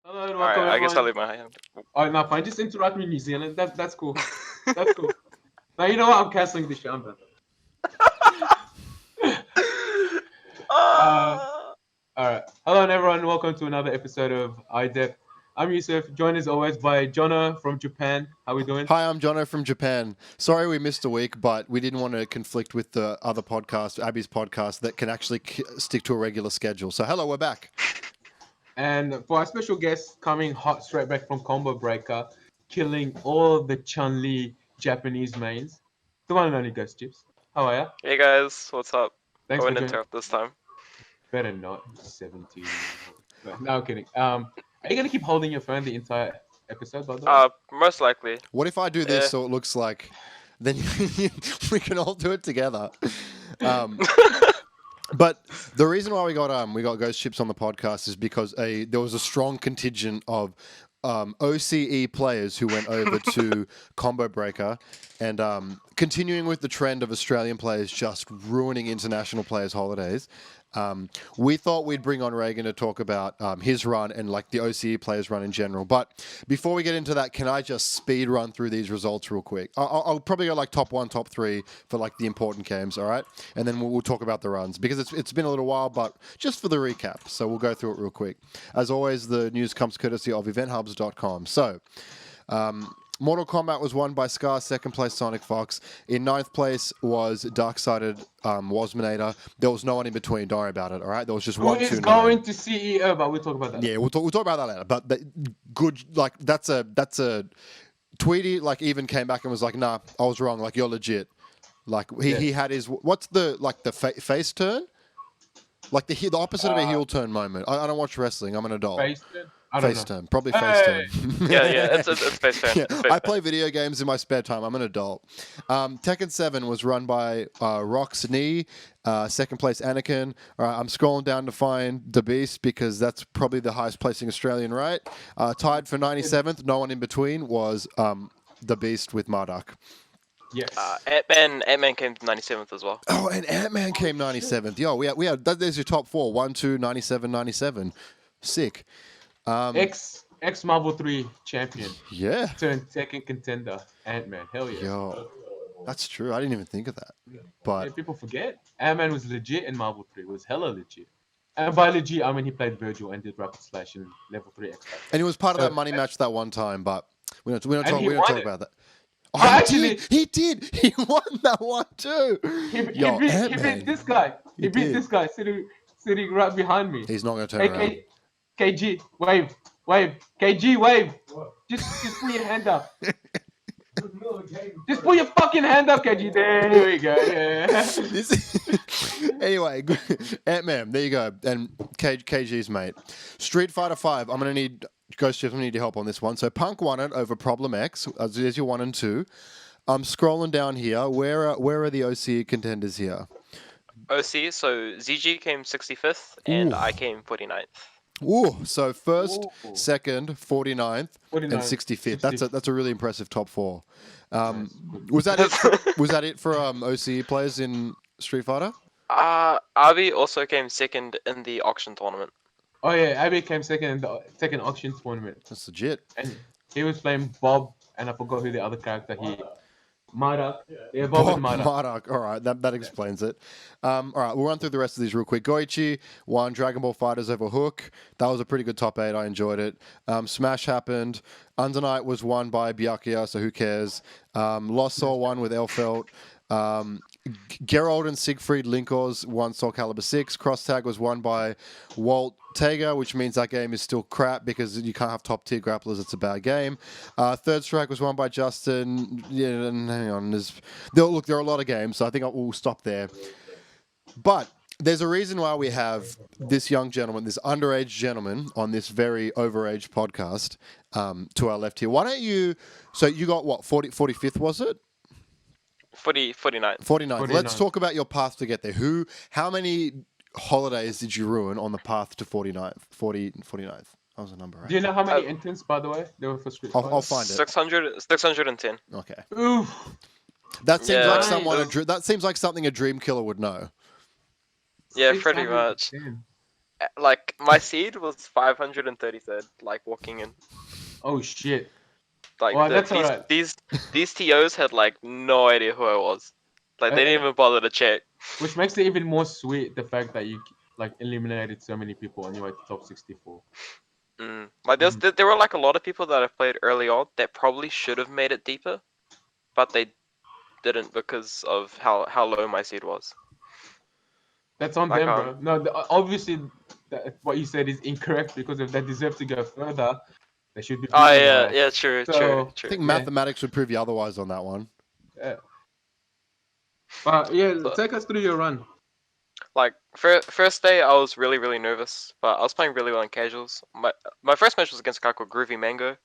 Hello and welcome Alright, I guess I'll everyone. leave my hand. Oh no, fine. Just interrupt me, New Zealand. That's cool. That's cool. Now you know what? I'm canceling this show. I'm done. uh, Ah! all right. Hello and everyone. Welcome to another episode of iDep. I'm Youssef, joined as always by Jonno from Japan. How we doing? Hi, I'm Jonno from Japan. Sorry we missed a week, but we didn't want to conflict with the other podcast, Abby's podcast, that can actually stick to a regular schedule. So, hello, we're back. And for our special guest coming hot straight back from Combo Breaker, killing all the Chun-Li Japanese mains, the one and only GhostChips. How are ya? Hey guys, what's up? I Thanks for wouldn't joining. interrupt this time. Better not. 17. No, I'm kidding. Are you gonna keep holding your phone the entire episode, by the way? Most likely. What if I do this Yeah. so it looks like then we can all do it together? But the reason why we got GhostChips on the podcast is because there was a strong contingent of OCE players who went over to Combo Breaker, and continuing with the trend of Australian players just ruining international players' holidays. We thought we'd bring on Reagan to talk about his run and like the OCE players' run in general. But before we get into that, can I just speed run through these results real quick? I'll probably go like top 1, top 3 for like the important games, all right? And then we'll talk about the runs because it's been a little while, but just for the recap. So we'll go through it real quick. As always, the news comes courtesy of eventhubs.com. So, Mortal Kombat was won by Scar, second place Sonic Fox. In 9th place was Dark-Sided Wasminator. There was no one in between, don't worry about it, all right? There was just Who one, is 2, 9. going to CEO? But we'll talk about that. Yeah, we'll talk about that later. But that's a Tweety even came back and was like, nah, I was wrong. Like, you're legit. Like he had his what's the face turn? Like the opposite of a heel turn moment. I don't watch wrestling. I'm an adult. Face turn? I don't Face know. turn, probably Hey! face turn. Yeah, it's face turn. Yeah, It's face I turn. play video games in my spare time. I'm an adult. Tekken 7 was run by Rock's Knee, second place Anakin. All right, I'm scrolling down to find the Beast because that's probably the highest placing Australian, right? Tied for 97th, no one in between, was the Beast with Marduk. Yes. Ant-Man came 97th as well. Oh, and Ant-Man came 97th. Yo, we had there's your top 4. 1, 2, 97, 97. Sick. Ex Marvel 3 champion. Yeah. Turned second contender. Ant-Man. Hell yeah. Yo, that's true. I didn't even think of that. Yeah, But people forget. Ant-Man was legit in Marvel 3. It was hella legit. And by legit, I mean he played Virgil and did Rapid Slash in level 3 X Factor. and he was part of So- that money match that one time, but we don't And talk he won talk it. about that. Oh, he actually- did. He did. He won that one too. He Yo, beat Ant-Man. this guy. He He beat did. this guy sitting right behind me. He's not going to turn Hey, around. KG, wave. KG, wave. Just put your hand up. Just put your fucking hand up, KG. There we go. Yeah. Anyway, Ant-Man, there you go. And KG's mate. Street Fighter 5, I'm going to need GhostChips, I'm going to need your help on this one. So Punk won it over Problem X, as your 1 and 2. I'm scrolling down here. Where are the OCE contenders here? OC, so ZG came 65th and Ooh. I came 49th. Ooh, so first, Ooh. second, 49th, 49, and 65th. That's a really impressive top 4. Nice. Was that it? Was that it for OCE players in Street Fighter? Arby also came second in the auction tournament. Oh yeah, Abby came second in the second auction tournament, That's legit. and he was playing Bob, and I forgot who the other character Marduk. Yeah, Bob and Marduk. Marduk. All right, that explains it. All right, we'll run through the rest of these real quick. Goichi won Dragon Ball FighterZ over Hook. That was a pretty good top 8. I enjoyed it. Smash happened. Under Night was won by Byakuya, so who cares? Lost Soul won with Elfelt. Geralt and Siegfried Linkors won Soul Calibur 6. Cross Tag was won by Walt Tager, which means that game is still crap because you can't have top tier grapplers. It's a bad game. Third Strike was won by Justin. Yeah, and hang on. There are a lot of games, so I think we'll stop there. But there's a reason why we have this young gentleman, this underage gentleman, on this very overage podcast to our left here. Why don't you... So you got what, 45th was it? 49th. 49th. 49. Let's talk about your path to get there. How many holidays did you ruin on the path to 49th? 49th. That was a number, right? Do you know how many entrants, by the way, there were for Street Fighter? I'll find it. 610. Okay. Oof. That seems Yeah. that seems like something a dream killer would know. Yeah, pretty 610. like my seed was 533rd. Like walking in, Oh shit. like Well, that's alright. these TOs had like no idea who I was. Like they didn't even bother to check. Which makes it even more sweet the fact that you like eliminated so many people on your way to top 64. Like there were like a lot of people that I played early on that probably should have made it deeper, but they didn't because of how low my seed was. That's on Like them, bro. No, obviously what you said is incorrect because if they deserve to go further, they should be Oh beaten yeah, by. yeah, true, So, I think true. mathematics would prove you otherwise on that one. Yeah. But yeah, So, take us through your run. like first day I was really nervous, but I was playing really well in casuals. My first match was against a guy called Groovy Mango.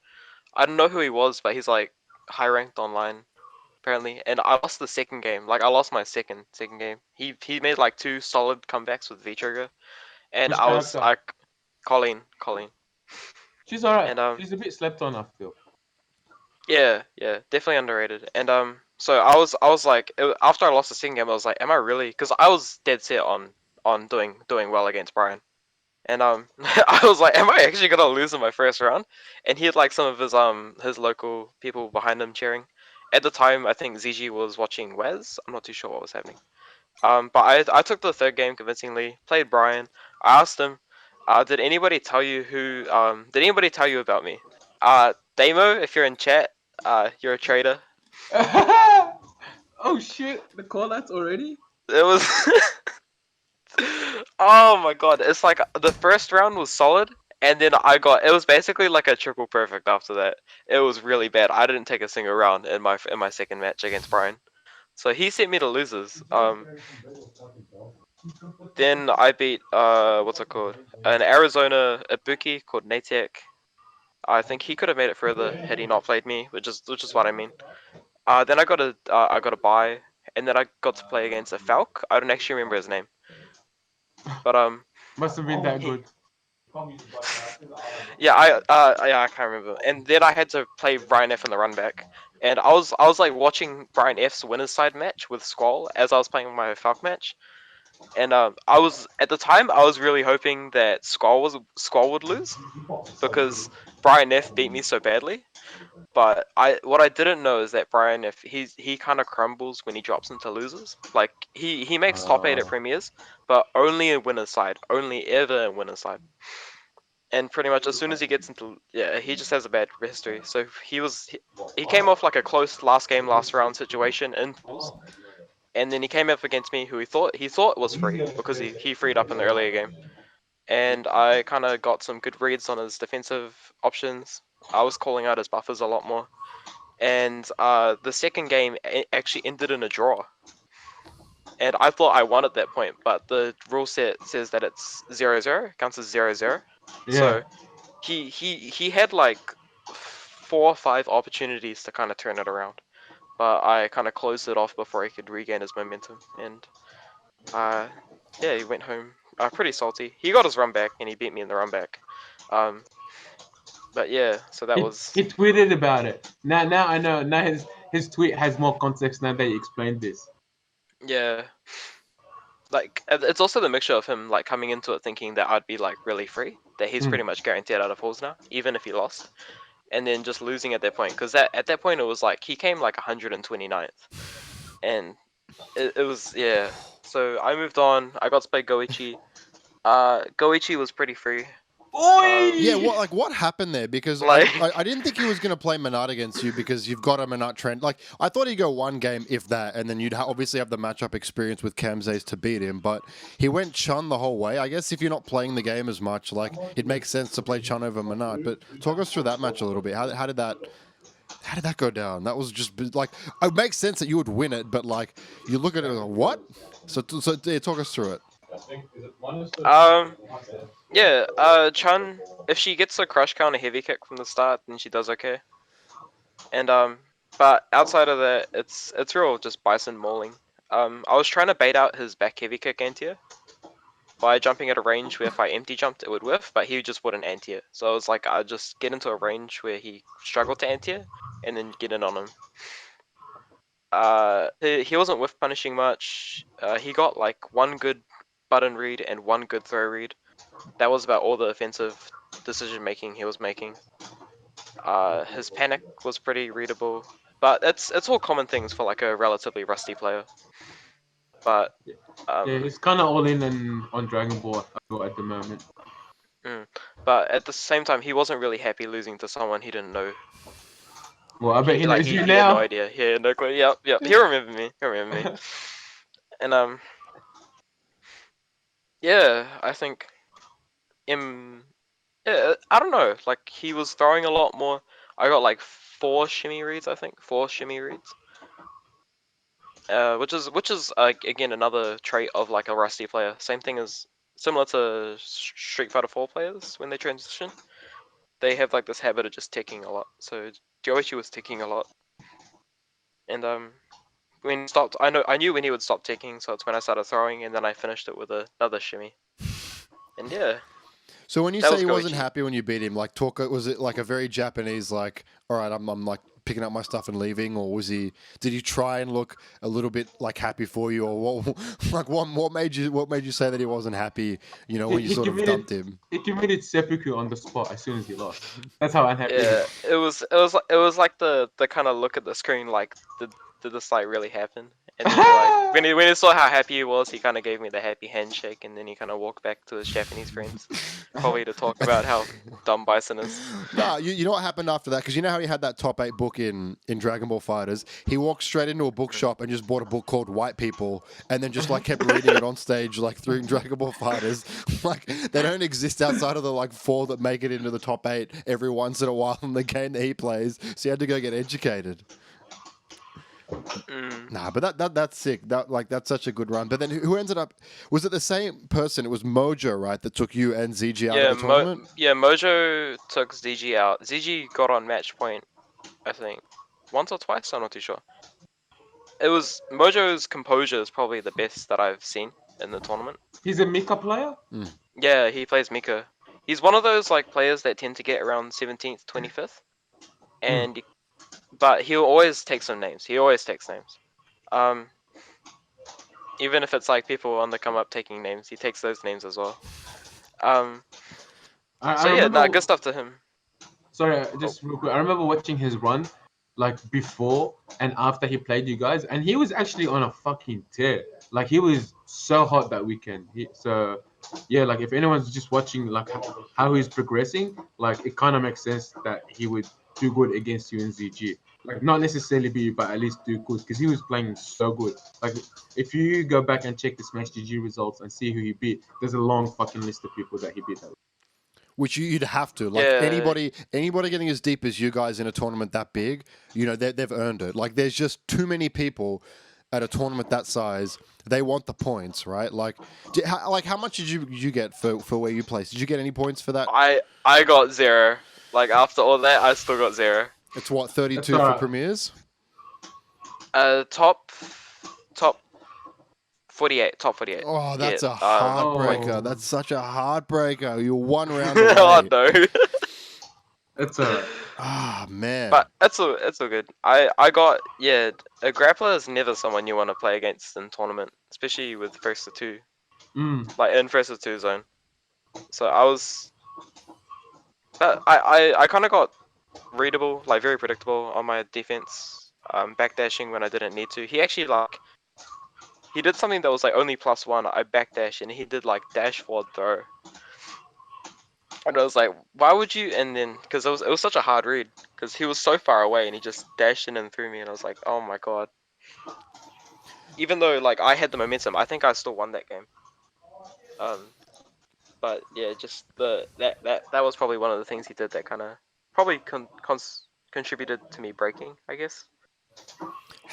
I don't know who he was, but he's like high ranked online apparently. And I lost the second game. Like I lost my second game. He made like 2 solid comebacks with V Trigger, and Which I was character? like Colleen, She's alright. and She's a bit slept on, I feel. yeah, definitely underrated. And so I was like after I lost the second game, I was like, am I really? Because I was dead set on doing well against Brian. And I was like, am I actually gonna lose in my first round? And he had like some of his local people behind him cheering. At the time, I think ZG was watching Wes. I'm not too sure what was happening. But I took the third game convincingly. Played Brian. I asked him, did anybody tell you did anybody tell you about me? Damo, if you're in chat, you're a traitor. Oh shit, the call outs already? It was. Oh my god, it's like the first round was solid, and then it was basically like a triple perfect after that. It was really bad. I didn't take a single round in my second match against Brian. So he sent me to losers. Then I beat what's it called? An Arizona Ibuki called Natek. I think he could have made it further had he not played me, which is what I mean. Then I got a bye, and then I got to play against a Falk. I don't actually remember his name, but Must have been that he good. yeah, I can't remember. And then I had to play Brian F in the run back. And I was like watching Brian F's winner's side match with Squall as I was playing my Falk match. And I was at the time I was really hoping that Squall would lose because Brian F beat me so badly. But what I didn't know is that Brian F he kind of crumbles when he drops into losers. Like he makes top 8 at premiers, but only in winner's side, only ever in winner's side. And pretty much as soon as he gets into he just has a bad history. So he came off like a close last round situation in pools, and then he came up against me who he thought was free because he freed up in the earlier game, and I kind of got some good reads on his defensive options. I was calling out his buffers a lot more, and the second game actually ended in a draw. And I thought I won at that point, but the rule set says that it's 0-0, counts as 0-0. Yeah. So he had like 4 or 5 opportunities to kind of turn it around, but I kind of closed it off before he could regain his momentum, and yeah, he went home pretty salty. He got his run back and he beat me in the run back. Um, but yeah, so that was He tweeted about it. Now I know. Now his tweet has more context now that you explained this. yeah. Like it's also the mixture of him like coming into it thinking that I'd be like really free, that he's pretty much guaranteed out of halls now, even if he lost, and then just losing at that point because at that point it was like he came like 129th, and it was yeah. So I moved on. I got to play Goichi. Goichi was pretty free. Yeah, what happened there? Because Like I didn't think he was going to play Manat against you because you've got a Manat trend. Like I thought he'd go one game if that, and then you'd obviously have the matchup experience with Kamzes to beat him. But he went Chun the whole way. I guess if you're not playing the game as much, like it makes sense to play Chun over Manat. But talk us through that match a little bit. How did that go down? That was just like it makes sense that you would win it, but like you look at it like what? So yeah, talk us through it. um yeah, Chun, if she gets a crush counter heavy kick from the start, then she does okay. And but outside of that, it's real just Bison mauling. I was trying to bait out his back heavy kick anti by jumping at a range where if I empty jumped it would whiff, but he just wouldn't anti it. So I was like, I'd just get into a range where he struggled to anti it, and then get in on him. He wasn't whiff punishing much. He got like one good button read and one good throw read. that was about all the offensive decision making he was making. His panic was pretty readable, but it's all common things for like a relatively rusty player. But Yeah, um, he's kind of all in and on Dragon Ball I feel, at the moment. but at the same time, he wasn't really happy losing to someone he didn't know. Well, I bet He he like knows you he had no now. idea. He had no clue. Yep. He remembered me. He remembered me. And yeah, I think him. Yeah, I don't know. Like he was throwing a lot more. I got like 4 shimmy reads. I think 4 shimmy reads. Which is again another trait of like a rusty player. Same thing as similar to Street Fighter 4 players when they transition. They have like this habit of just ticking a lot. So Joichi was ticking a lot, and when he stopped, I knew when he would stop ticking, so it's when I started throwing, and then I finished it with another shimmy. And yeah, So when you that say was he wasn't Goichi. happy when you beat him, like talk, was it like a very Japanese, like, all right, I'm like picking up my stuff and leaving, or was he? Did he try and look a little bit like happy for you, or what? Like what made you say that he wasn't happy? You know, when you He sort of committed dumped him. he committed seppuku on the spot as soon as he lost. That's how unhappy he Yeah, was. it was like the kind of look at the screen like did this like really happen? And then he like when he saw how happy he was, he kind of gave me the happy handshake, and then he kind of walked back to his Japanese friends, probably to talk about how dumb Bison is. Nah, you know what happened after that? Because you know how he had that top 8 book in Dragon Ball Fighters. He walked straight into a bookshop and just bought a book called White People, and then just like kept reading it on stage, like through Dragon Ball Fighters. Like they don't exist outside of the like 4 that make it into the top 8 every once in a while in the game that he plays. So he had to go get educated. Mm. Nah, but that's sick. That's such a good run. But then who ended up? Was it the same person? It was Mojo, right? That took you and ZG out of the tournament. Mojo took ZG out. ZG got on match point, I think, once or twice. I'm not too sure. It was Mojo's composure is probably the best that I've seen in the tournament. He's a Mika player? Yeah, he plays Mika. He's one of those like players that tend to get around 17th, 25th, and but he'll always take some names. He always takes names. Um, even if it's like people on the come up taking names, he takes those names as well. Um, I so yeah, remember good stuff to him. sorry, Oh. just real quick. I remember watching his run like before and after he played you guys, and he was actually on a fucking tear. Like he was so hot that weekend. So yeah, like if anyone's just watching like how he's progressing, like it kind of makes sense that he would do good against you in ZG. Like not necessarily be, but at least do good because he was playing so good. Like if you go back and check the Smash GG results and see who he beat, there's a long fucking list of people that he beat that. Which you'd have to, like, Yeah. anybody getting as deep as you guys in a tournament that big, you know, they've earned it. Like there's just too many people at a tournament that size. They want the points, right? Like how much did you get for where you placed? Did you get any points for that? I got 0. Like after all that, I still got 0. It's what, 32 That's for alright. premieres? Top 48. Top 48. Oh, that's Yeah, a heartbreaker. Oh. That's such a heartbreaker. You're one round away. Oh no. That's alright. Ah, man. But it's all good. I got a grappler is never someone you want to play against in tournament, especially with first to 2, like in first to 2 zone. So I was, but I kind of got readable, like very predictable on my defense, backdashing when I didn't need to. He actually he did something that was like only +1. I backdash and he did like dash forward throw. And I was like, why would you? And then, because it was such a hard read, because he was so far away and he just dashed in and threw me, and I was like, oh my god. Even though like I had the momentum, I think I still won that game. But yeah, just that was probably one of the things he did that kind of probably contributed to me breaking, I guess.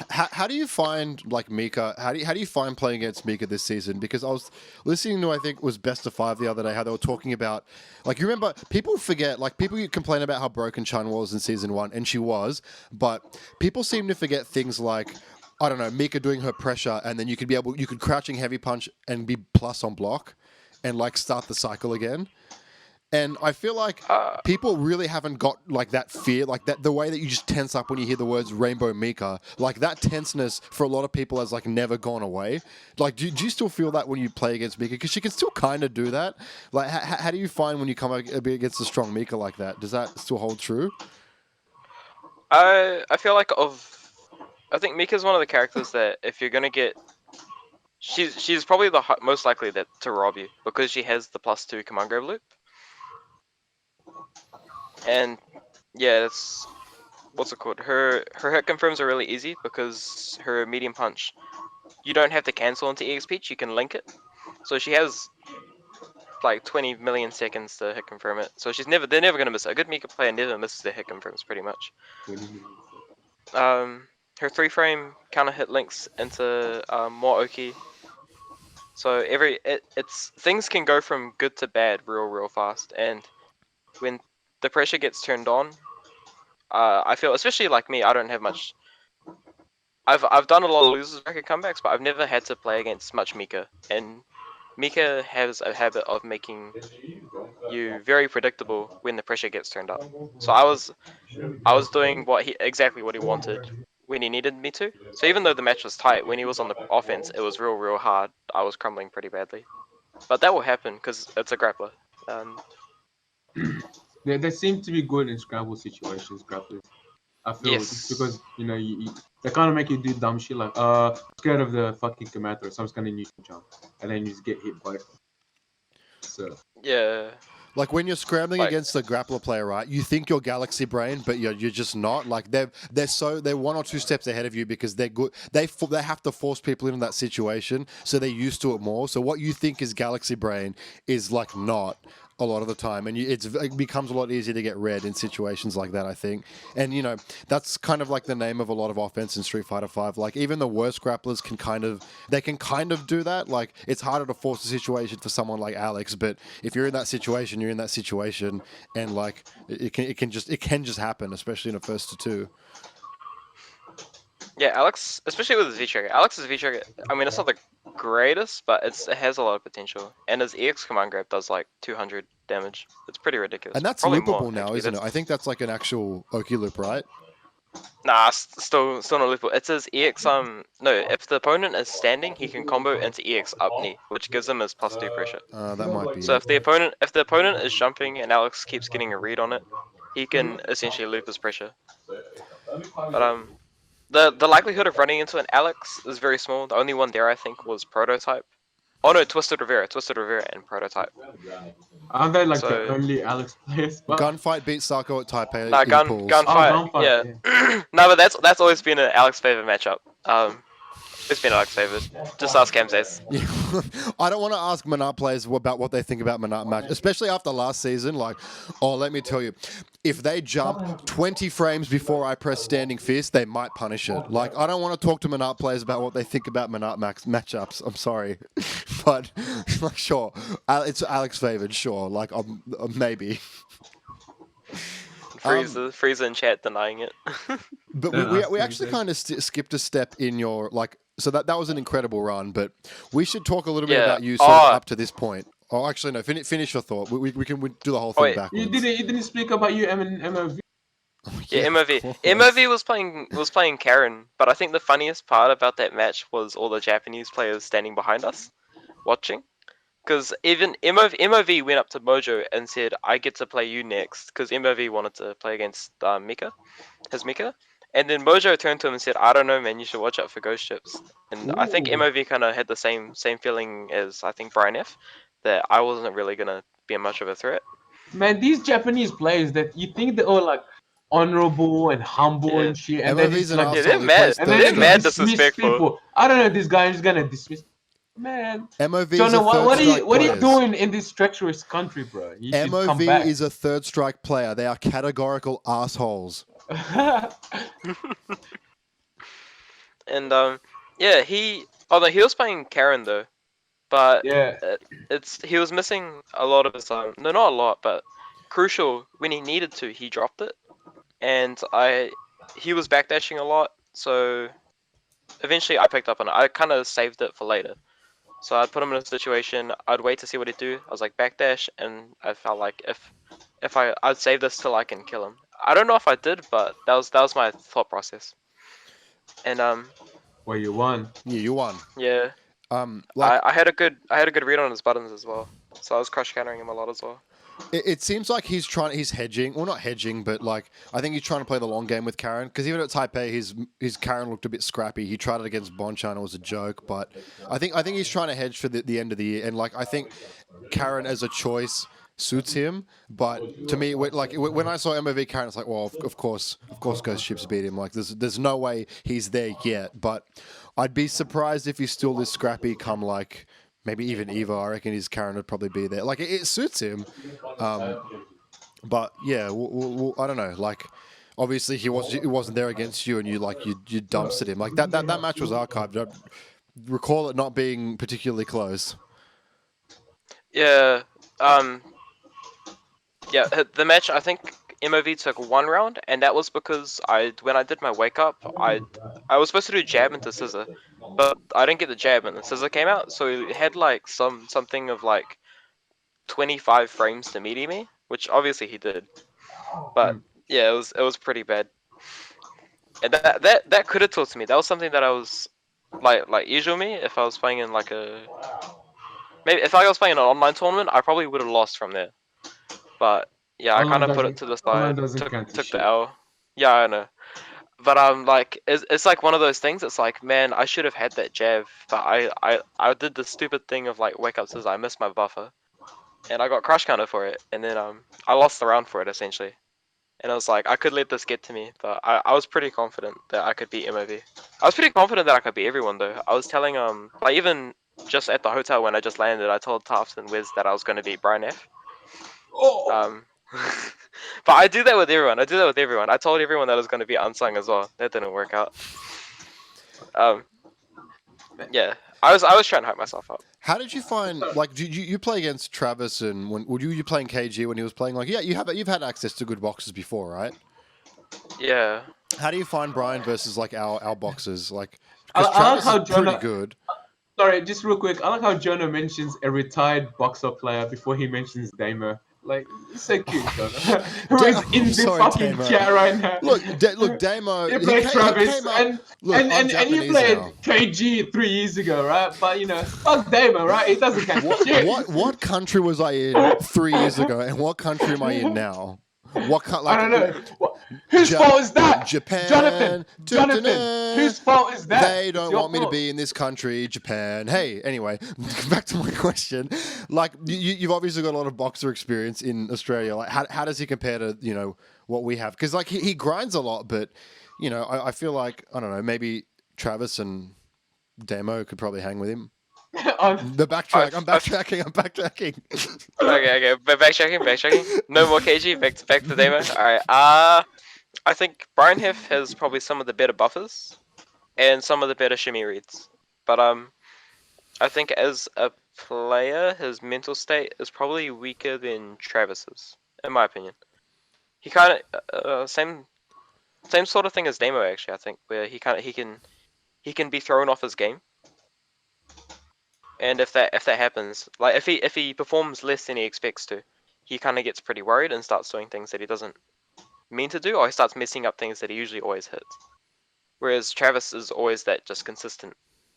How do you find like Mika? How do you find playing against Mika this season? Because I was listening to, I think it was Best of 5 the other day, how they were talking about, like, you remember, people forget, like, people complain about how broken Chun was in season 1, and she was, but people seem to forget things like, I don't know, Mika doing her pressure, and then you could crouching heavy punch and be plus on block, and like start the cycle again. And I feel like people really haven't got like that fear, like that the way that you just tense up when you hear the words Rainbow Mika. Like that tenseness for a lot of people has like never gone away. Like, do you still feel that when you play against Mika? Because she can still kind of do that. Like, how do you find when you come up against a strong Mika like that? Does that still hold true? I feel like I think Mika's one of the characters that if you're gonna get, she's probably the most likely that to rob you because she has the +2 command grab loop, and yeah, that's what's it called. Her hit confirms are really easy because her medium punch, you don't have to cancel into EX Peach, you can link it, so she has like 20 million seconds to hit confirm it. So they're never gonna miss it. A good Mika player never misses their hit confirms pretty much. Her 3-frame counter hit links into more Oki. So it's things can go from good to bad real fast, and when the pressure gets turned on, I feel, especially like me, I don't have much. I've done a lot of losers bracket comebacks, but I've never had to play against much Mika, and Mika has a habit of making you very predictable when the pressure gets turned up. So I was doing exactly what he wanted when he needed me to. So even though the match was tight, when he was on the offense, it was real hard. I was crumbling pretty badly. But that will happen because it's a grappler. Um, They seem to be good in scramble situations, grapplers. I feel just yes. because they kind of make you do dumb shit like scared of the fucking commander, so I'm just gonna use jump, and then you just get hit by it. So Yeah. Like when you're scrambling Like against a grappler player, right? You think you're Galaxy Brain, but you're just not. Like they're 1 or 2 steps ahead of you because they're good. They have to force people into that situation, so they're used to it more. So what you think is Galaxy Brain is like not a lot of the time, and it becomes a lot easier to get read in situations like that, I think. And that's kind of like the name of a lot of offense in Street Fighter V. Like even the worst grapplers can kind of do that. Like it's harder to force a situation for someone like Alex, but if you're in that situation, you're in that situation, and like it can just happen, especially in a first to two. yeah, Alex, especially with his V trigger. Alex's V trigger. I mean, it's not the greatest, but it has a lot of potential. And his EX command grab does like 200 damage. It's pretty ridiculous. And that's Probably more loopable now, actually. isn't it? I think that's like an actual Oki loop, right? Nah, still not loopable. It says EX no, if the opponent is standing, he can combo into EX up knee, which gives him his +2 pressure. That might be So it. if the opponent is jumping and Alex keeps getting a read on it, he can essentially loop his pressure. But the likelihood of running into an Alex is very small. The only one there I think was Prototype. Oh no, Twisted Rivera, and Prototype. aren't they like the So only Alex players? But Gunfight beat Sarko at Taipei nah, in pools. gunfight, gunfight. yeah. No, but that's always been an Alex favorite matchup. It's been Alex favorite. Just ask Kamses. Yeah. I don't want to ask Manat players about what they think about Manat match, especially after last season. Like, let me tell you, if they jump 20 frames before I press standing fist, they might punish it. Like, I don't want to talk to Manat players about what they think about Manat matchups. I'm sorry, but like, sure, it's Alex favored. Sure, like, maybe. Freezer in chat denying it. But Don't we, ask we me, actually dude. kind of skipped a step in your like. So that was an incredible run, but we should talk a little bit Yeah. about you sort of up to this point. Oh, actually, no. Finish your thought. We can do the whole thing wait. backwards. You didn't speak about you and MOV. Yeah, of MOV. course. MOV was playing Karen, but I think the funniest part about that match was all the Japanese players standing behind us, watching. Because even MOV went up to Mojo and said, "I get to play you next," because MOV wanted to play against his Mika. And then Mojo turned to him and said, "I don't know, man. You should watch out for GhostChips." And I think Ooh. MOV kind of had the same feeling as I think Brian F, that I wasn't really gonna be much of a threat. Man, these Japanese players that you think they're all like honorable and humble Yeah, and shit, and then MOV's it's an like, yeah, they're arsehole. He plays mad. and then third they They're just mad strike. dismiss disrespectful. people. I don't know. This guy is just gonna dismiss. Man, MOV is Jonno, a third what strike are you players. doing in this treacherous country, bro? You should come MOV back. is a third strike player. They are categorical assholes. And yeah, he was playing Karen though, but Yeah. he was missing a lot of his no, not a lot, but crucial when he needed to, he dropped it, and he was backdashing a lot, so eventually I picked up on it. I kind of saved it for later, So I'd put him in a situation. I'd wait to see what he'd do. I was like backdash, and I felt like if I'd save this till I can kill him. I don't know if I did, but that was my thought process. And Where you won. Yeah, you won. yeah, Like I had a good read on his buttons as well. So I was crush countering him a lot as well. it seems like he's hedging, well not hedging, but like I think he's trying to play the long game with Karen because even at Taipei, his Karen looked a bit scrappy. He tried it against Bonchan, it was a joke, but I think he's trying to hedge for the end of the year, and like I think Karen as a choice suits him. But to me, when I saw MOV Karen, it's like, well, of course, GhostChips beat him. Like there's no way he's there yet. But I'd be surprised if he's still this scrappy come like. Maybe even Evo, I reckon his Karen would probably be there. Like it suits him, but yeah, I don't know. Like obviously he wasn't there against you, and you dumpstered him. Like that match was archived. I recall it not being particularly close. Yeah. Yeah. The match. I think MOV took one round, and that was because when I did my wake up, I was supposed to do jab into scissor, but I didn't get the jab, and the scissor came out. So it had like something of like 25 frames to meaty me, which obviously he did. But yeah, it was pretty bad. And that could have taught me. That was something that I was like usual me if I was playing in like a maybe if I was playing an online tournament, I probably would have lost from there. But yeah, I kind Online of put it doesn't to the online side, doesn't count to took shit. the L. Yeah, I know. But like it's like one of those things. It's like, man, I should have had that jab, but I did the stupid thing of like wake up says I missed my buffer, and I got crush counter for it, and then I lost the round for it essentially. And I was like, I could let this get to me, but I was pretty confident that I could beat MOV. I was pretty confident that I could beat everyone though. I was telling like even just at the hotel when I just landed, I told Tufts and Wiz that I was going to beat Brian F. Oh, Um, but I do that with everyone. I told everyone that I was going to be unsung as well. That didn't work out. Um, yeah, I was trying to hype myself up. How did you find like you play against Travis and when were you playing KG when he was playing like you've had access to good boxes before, right? Yeah. How do you find Brian versus like our boxes like I because like Travis how is pretty Jonno. good. Sorry, just real quick. I like how Jonno mentions a retired boxer player before he mentions Damer. Like, it's so cute, Jonno. Who is in I'm the sorry, fucking Damo. chat right now? Look, Damo. You played He Travis, came up. and Look, and, I'm and and you Japanese played now. KG 3 years ago, right? But fuck Damer, right? It doesn't count for shit. What country was I in 3 years ago, and what country am I in now? What I don't know. Whose fault is that? Japan. Jonathan, whose fault is that? They It's don't your want me to fault. be in this country, Japan. Hey, anyway, back to my question. Like, you've obviously got a lot of boxer experience in Australia. Like, how does he compare to what we have? Because like he grinds a lot, but I feel like I don't know. Maybe Travis and Damo could probably hang with him. The backtrack. I'm backtracking. Okay. But backtracking. No more KG. Back to Demo. All right. I think Brian Hef has probably some of the better buffers and some of the better shimmy reads. But I think as a player, his mental state is probably weaker than Travis's, in my opinion. He kind of same sort of thing as Demo actually. I think where he can be thrown off his game, and if that happens, like if he performs less than he expects to, he kind of gets pretty worried and starts doing things that he doesn't mean to do, or he starts messing up things that he usually always hits. Whereas Travis is always that just consistent,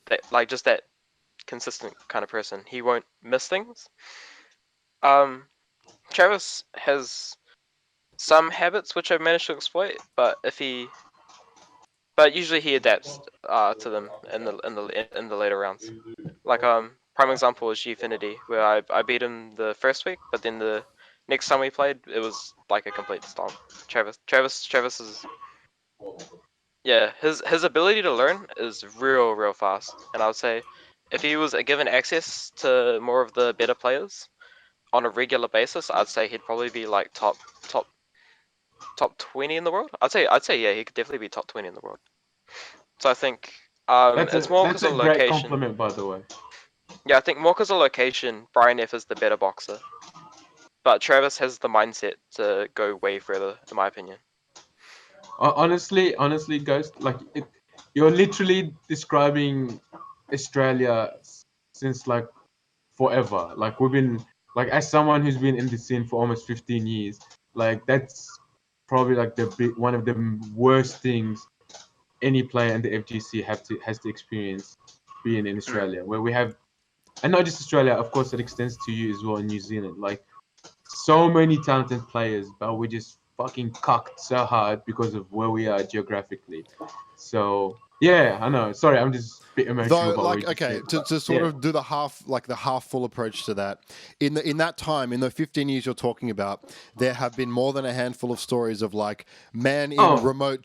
that consistent kind of person. He won't miss things. Um, Travis has some habits which I've managed to exploit, but usually he adapts to them in the later rounds. Like prime example is Gfinity, where I beat him the first week, but then the next time we played, it was like a complete stomp. Travis is yeah, his ability to learn is real fast, and I would say if he was given access to more of the better players on a regular basis, I'd say he'd probably be like top 20 in the world. I'd say yeah, he could definitely be top 20 in the world. So I think it's more That's because a of great location. compliment, by the way. Yeah, I think more because of location, Brian F is the better boxer, but Travis has the mindset to go way further, in my opinion. Honestly, Ghost, you're literally describing Australia since like forever. Like we've been like as someone who's been in the scene for almost 15 years, like that's probably like one of the worst things any player in the FGC has to experience being in Australia, where we have, and not just Australia, of course, it extends to you as well in New Zealand. Like so many talented players, but we just fucking cucked so hard because of where we are geographically. So yeah, I know. Sorry, I'm just a bit emotional Though, about what like, you just okay, said. to sort of do the half full approach to that, in that time, in the 15 years you're talking about, there have been more than a handful of stories of like man in Oh. remote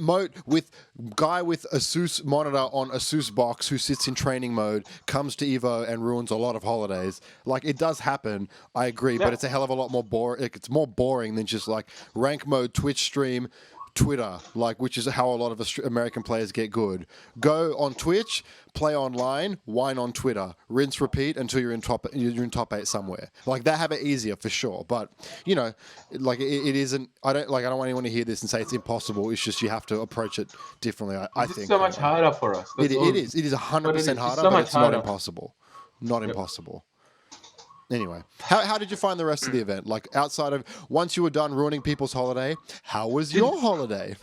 mode with guy with Asus monitor on Asus box who sits in training mode, comes to Evo and ruins a lot of holidays. Like it does happen, I agree, but Yeah. it's a hell of a lot more boring. It's more boring than just like rank mode Twitch stream. Twitter, like, which is how a lot of American players get good. Go on Twitch, play online, whine on Twitter, rinse, repeat until you're in top 8 somewhere. Like that have it easier for sure. But you know, like it isn't. I don't want anyone to hear this and say it's impossible. It's just you have to approach it differently. I It's just think so much harder for us. it That's all. is. It is But 100% it's harder, so but much it's not harder. impossible. Not Yep. impossible. Anyway, how did you find the rest of the event? Like outside of once you were done ruining people's holiday, how was your holiday?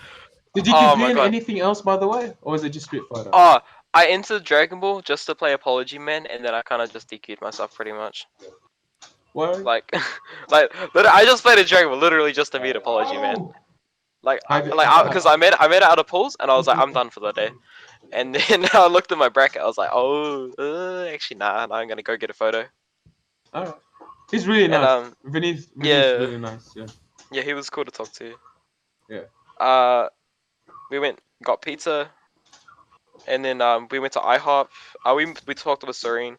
Did you Oh compete my in god. anything else, by the way, or was it just Street Fighter? Oh, I entered Dragon Ball just to play Apology Man, and then I kind of just DQ'd myself pretty much. What? Like, I just played a Dragon Ball literally just to meet Apology Man. Like, because I made it out of pools, and I was like, I'm done for the day. And then I looked at my bracket, I was like, oh, actually nah, I'm gonna go get a photo. Alright. He's really And nice. Vinny's yeah, really nice. Yeah. yeah, he was cool to talk to. Yeah. We got pizza, and then we went to IHOP. We talked with Serene.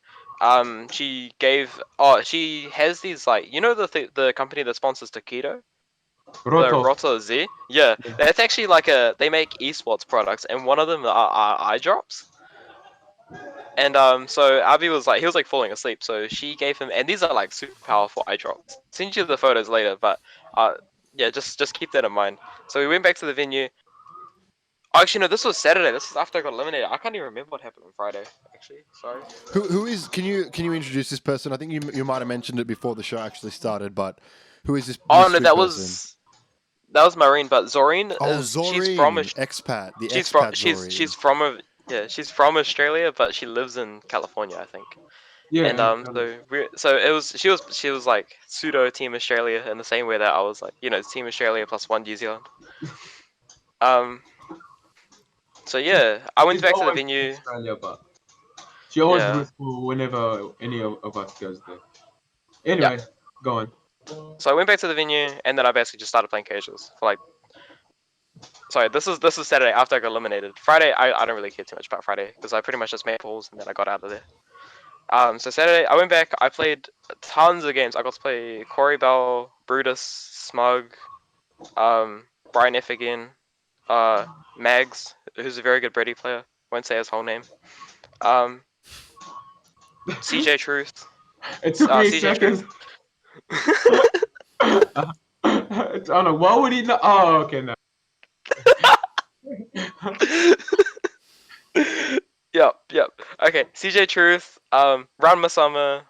She has these like the company that sponsors Taquito, the Roto. Roto Z. Yeah, Yeah. that's actually like they make esports products, and one of them are eye drops. And so Abby he was like falling asleep, so she gave him, and these are like super powerful eye drops. Send you the photos later, but yeah, just keep that in mind. So we went back to the venue. Actually, no, this was Saturday. This is after I got eliminated. I can't even remember what happened on Friday. Actually, sorry. Who is? Can you introduce this person? I think you might have mentioned it before the show actually started, but who is this? Oh this no, sweet that person? was Marine, but Zorine Oh, is Zorine, she's from expat, the she's from expat Zorine. she's from Australia, but she lives in California, I think. Yeah. And so it was she was like pseudo Team Australia in the same way that I was like Team Australia plus one New Zealand. So yeah, I went She's back to the always in venue. Australia, but she always Yeah. roots for whenever any of us goes there. Anyway, go on. So I went back to the venue, and then I basically just started playing casuals for like. Sorry, this is Saturday after I got eliminated. Friday, I don't really care too much about Friday because I pretty much just made pools and then I got out of there. So Saturday I went back. I played tons of games. I got to play Corey Bell, Brutus, Smug, Brian F again, Mags, who's a very good Brady player. Won't say his whole name. CJ Truth. It took me a CJ second. Truth. I don't know. Why would he not? Oh, okay, no. Yep. Okay, CJ Truth, Ran Masama,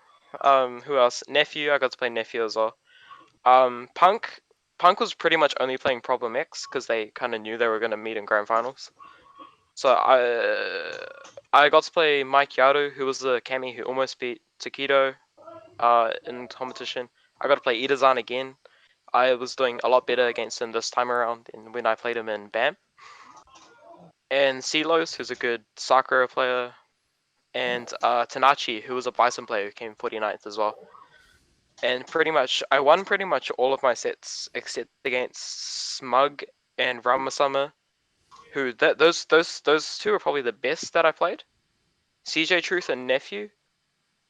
who else? Nephew, I got to play Nephew as well. Punk was pretty much only playing Problem X because they kind of knew they were going to meet in grand finals. So I got to play Mike Yado, who was the Kami who almost beat Taquito in competition. I got to play Idazan again. I was doing a lot better against him this time around than when I played him in BAM. And Silos, who's a good Sakura player, and Tanachi, who was a Bison player who came 49th as well. And I won pretty much all of my sets except against Smug and Ramasama, who those two are probably the best that I played. CJ Truth and Nephew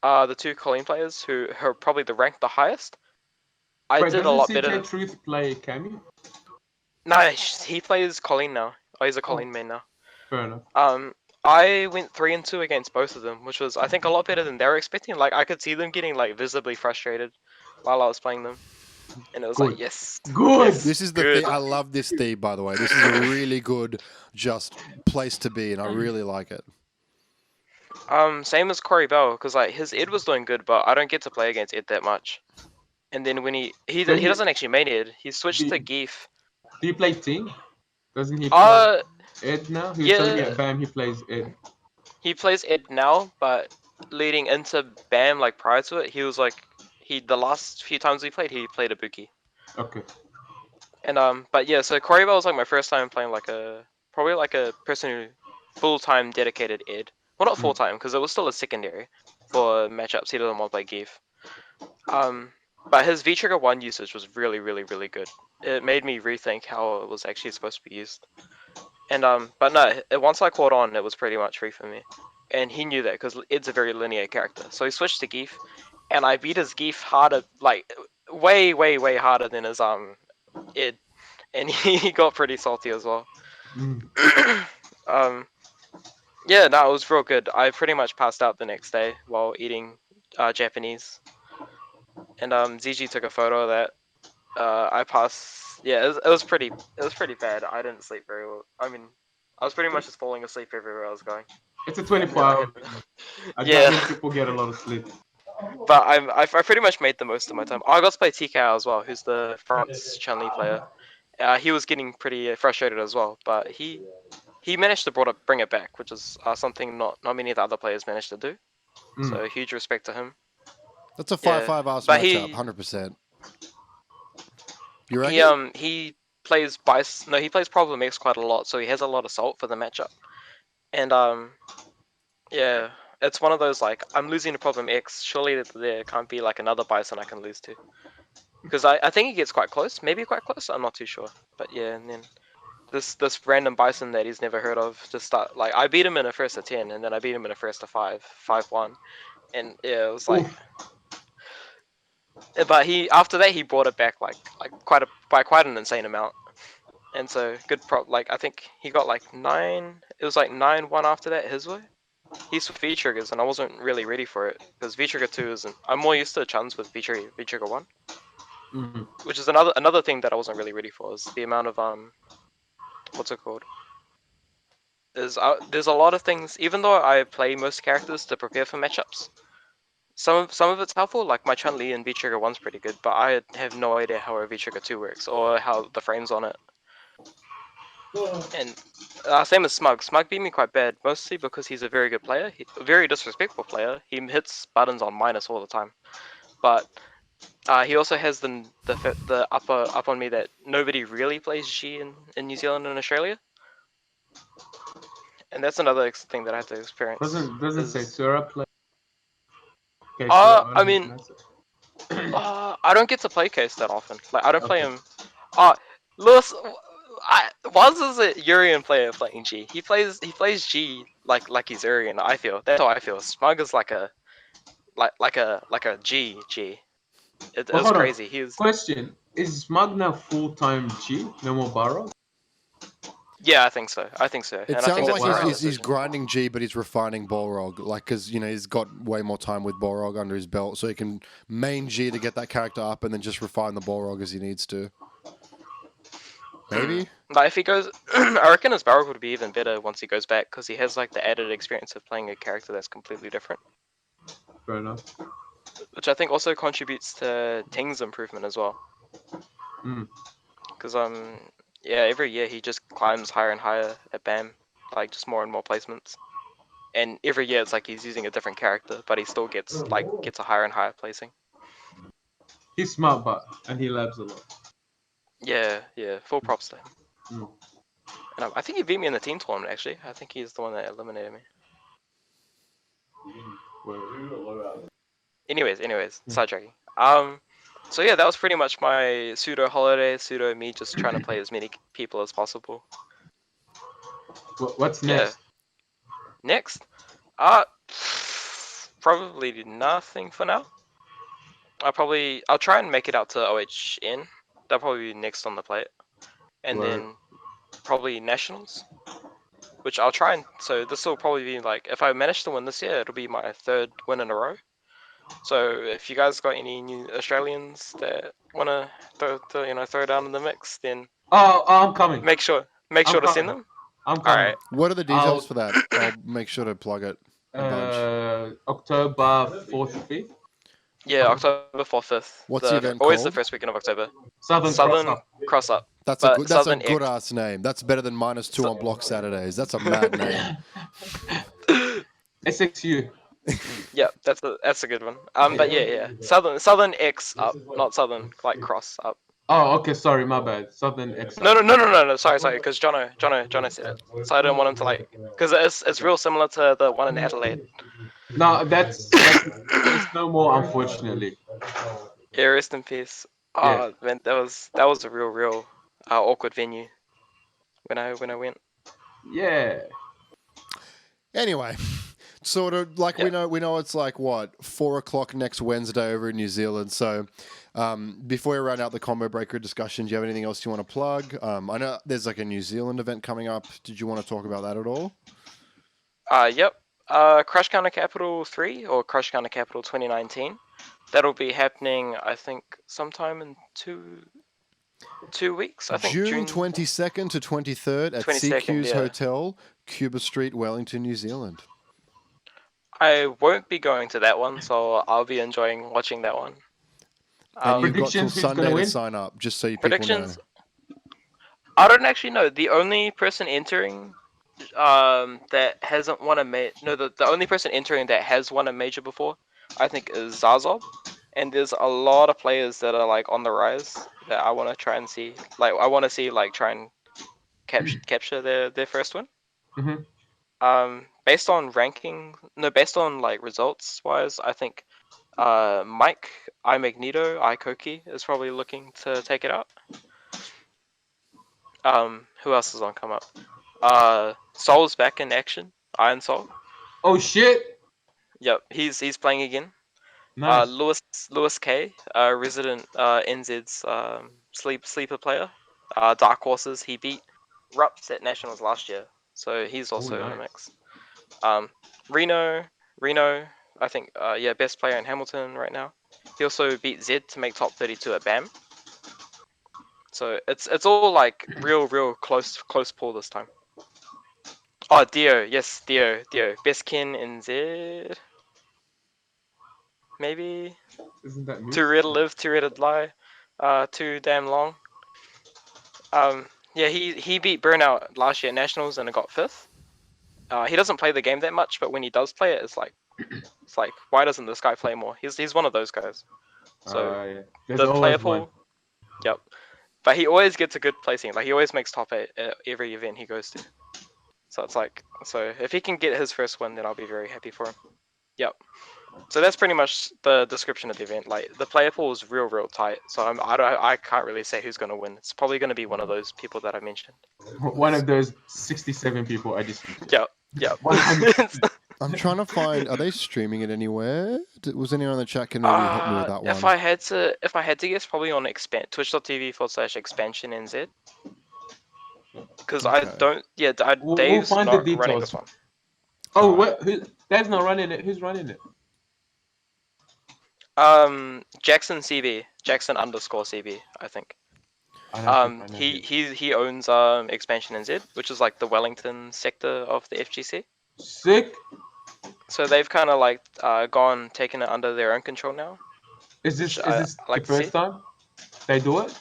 are the two Colleen players who are probably the highest. I Wait, did a doesn't lot CJ better. Truth play Cammy? No, he plays Colleen now. Oh, he's a Colleen main now. Fair enough. I went 3-2 against both of them, which was I think a lot better than they were expecting. Like I could see them getting like visibly frustrated while I was playing them, and it was Good. like yes, Good. yes, This is the good. thing. I love this theme, by the way. This is a really good just place to be, and I really like it. Same as Corey Bell, because like his Ed was doing good, but I don't get to play against Ed that much. And then when he But doesn't actually main Ed, he switched do, to Geef. do you play team? Doesn't he play Uh, Ed now? He was telling me yeah, at BAM he plays Ed. he plays Ed now, but leading into BAM, like prior to it, he was like the last few times he played Ibuki. Okay. And but yeah, so Corey Bell was like my first time playing like probably like a person who full time dedicated Ed. Well, not full time because it was still a secondary for matchups. He doesn't want to play Geef. But his V Trigger 1 usage was really, really, really good. It made me rethink how it was actually supposed to be used. And but no, once I caught on, it was pretty much free for me. And he knew that because Ed's a very linear character. So he switched to Geef, and I beat his Geef harder, like way, way, way harder than his Ed. And he got pretty salty as well. Mm. Yeah, no, it was real good. I pretty much passed out the next day while eating Japanese. And ZG took a photo of that. I passed. Yeah, it was pretty bad. I didn't sleep very well. I mean, I was pretty much just falling asleep everywhere I was going. It's a And 24 then I hour. had, I yeah, doubt many people get a lot of sleep. but I pretty much made the most of my time. Oh, I got to play TKO as well, who's the France Chun-Li player. He was getting pretty frustrated as well, but he managed to bring it back, which is something not many of the other players managed to do. So huge respect to him. That's a 5-5 Yeah, ass but matchup, 100%. You reckon? he plays Bice. No, he plays Problem X quite a lot, so he has a lot of salt for the matchup. And yeah, it's one of those like I'm losing to Problem X. Surely there can't be like another Bison I can lose to, because I think he gets quite close, maybe quite close. I'm not too sure, but yeah, and then this random Bison that he's never heard of just start like I beat him in a first to 10, and then I beat him in a first to 5-1, and yeah, it was like. Oof. But after that he brought it back like quite an insane amount. And so good prop. Like I think he got like 9. It was like 9-1 after that his way. He's with V triggers, and I wasn't really ready for it because V trigger 2 isn't. I'm more used to chuns with V trigger 1, Mm. which is another thing that I wasn't really ready for. Is the amount of what's it called? There's a lot of things. Even though I play most characters to prepare for matchups, some of it's helpful. Like my Chun Li and V trigger 1's pretty good, but I have no idea how a V trigger 2 works or how the frames on it. And same as Smug. Smug beat me quite bad, mostly because he's a very good player, a very disrespectful player. He hits buttons on minus all the time, but he also has the upper up on me that nobody really plays G in New Zealand and Australia, and that's another thing that I had to experience. Doesn't say Sura play. Okay, I mean, I don't get to play Case that often. Like I don't play him. Lewis, once is a Urian player playing G. He plays G like he's Urian. I feel that's how I feel. Smug is like a G. It Well, was hold on. crazy. He was Question: is Smug now full-time G? No more Barrow? yeah, I think so. It And I think sounds that's like the right he's decision. grinding G, but he's refining Balrog. Like, because, he's got way more time with Balrog under his belt, so he can main G to get that character up and then just refine the Balrog as he needs to. Maybe? Like if he goes, I reckon his Barrow would be even better once he goes back because he has like the added experience of playing a character that's completely different, Fair enough. which I think also contributes to Ting's improvement as well. Mm. Because yeah, every year he just climbs higher and higher at BAM, like just more and more placements. And every year it's like he's using a different character, but he still gets a higher and higher placing. He's smart, and he labs a lot. Yeah, full props to him. Mm. And I think he beat me in the team tournament actually. I think he's the one that eliminated me. Anyways, sidetracking. So yeah, that was pretty much my pseudo holiday, pseudo me just trying to play as many people as possible. What's next? Yeah. Next, probably nothing for now. I'll try and make it out to OHN. That'll probably be next on the plate, and then probably nationals, which I'll try and. So this will probably be like if I manage to win this year, it'll be my 3rd win in a row. So if you guys got any new Australians that wanna throw down in the mix, then I'm coming. make sure to send them. I'm coming. What are the details for that? I'll make sure to plug it. A bunch. October 4th, 5th. Yeah, October 4th, 5th. What's the event Always the called? first weekend of October. Southern Cross Southern Up. Cross Up. That's But that's a Southern good X. ass name. That's better than -2 on block Saturdays. That's a mad name. SXU. Yeah, that's a good one. But yeah. Southern X up, not Southern like Cross up. Oh, okay. Sorry, my bad. Southern X. No. Sorry. Because Jonno said it. So I didn't want him to like, because it's real similar to the one in Adelaide. No, it's no more, unfortunately. Yeah, rest in peace. Yeah. Oh man, that was a real awkward venue when I went. Yeah. Anyway, sort of like Yeah. we know it's like what 4 o'clock next Wednesday over in New Zealand. So before we round out the combo breaker discussion, do you have anything else you want to plug? I know there's like a New Zealand event coming up. Did you want to talk about that at all? Yep. Crush Counter Capital 3 or Crush Counter Capital 2019. That'll be happening, I think, sometime in 2 weeks. I think June 22nd to 23rd at 22nd, CQ's yeah. Hotel, Cuba Street, Wellington, New Zealand. I won't be going to that one, so I'll be enjoying watching that one. And you've got till Predictions, who's Sunday gonna to win? sign up, just so you people know. Predictions? I don't actually know. The only person entering that hasn't won a the only person entering that has won a major before, I think, is Zazob. And there's a lot of players that are like on the rise that I want to try and see. Like I want to see like try and capture their first win. Based on ranking, no, based on like results wise, I think Mike, iMagneto, iKoki is probably looking to take it out. Who else is on come up? Soul's back in action. Iron Soul. Oh shit! Yep, he's playing again. Nice. Lewis K, resident NZ's sleeper player. Dark Horses. He beat Rups at Nationals last year, so he's also in the nice. mix. Reno, I think, best player in Hamilton right now. He also beat Zed to make top 32 at BAM. So it's all like real close pull this time. Oh, Dio, yes, Dio, best kin in Zed. Maybe. Isn't that me? Too rare to live, too rare to lie, too damn long. Yeah, he beat Burnout last year at Nationals and got 5th. He doesn't play the game that much, but when he does play it, it's like why doesn't this guy play more? He's one of those guys. So yeah. the player pool, yep. But he always gets a good placing. Like he always makes top 8 at every event he goes to. So it's like, so if he can get his first win, then I'll be very happy for him. Yep. So that's pretty much the description of the event. Like the player pool is real tight. So I can't really say who's gonna win. It's probably gonna be one of those people that I mentioned. One of those 67 people I just. Yep. 100%. I'm trying to find. Are they streaming it anywhere? Was anyone in the chat can maybe help me with that one? If I had to guess, probably on twitch.tv/expansion NZ. Because Okay. I don't. Yeah, We'll Dave's find not the running details. this one. Oh, what? Dave's not running it. Who's running it? Jackson CB, Jackson _CB, I think. He owns Expansion NZ, which is like the Wellington sector of the FGC. Sick. So they've kind of like taken it under their own control now. Is this like the first time they do it?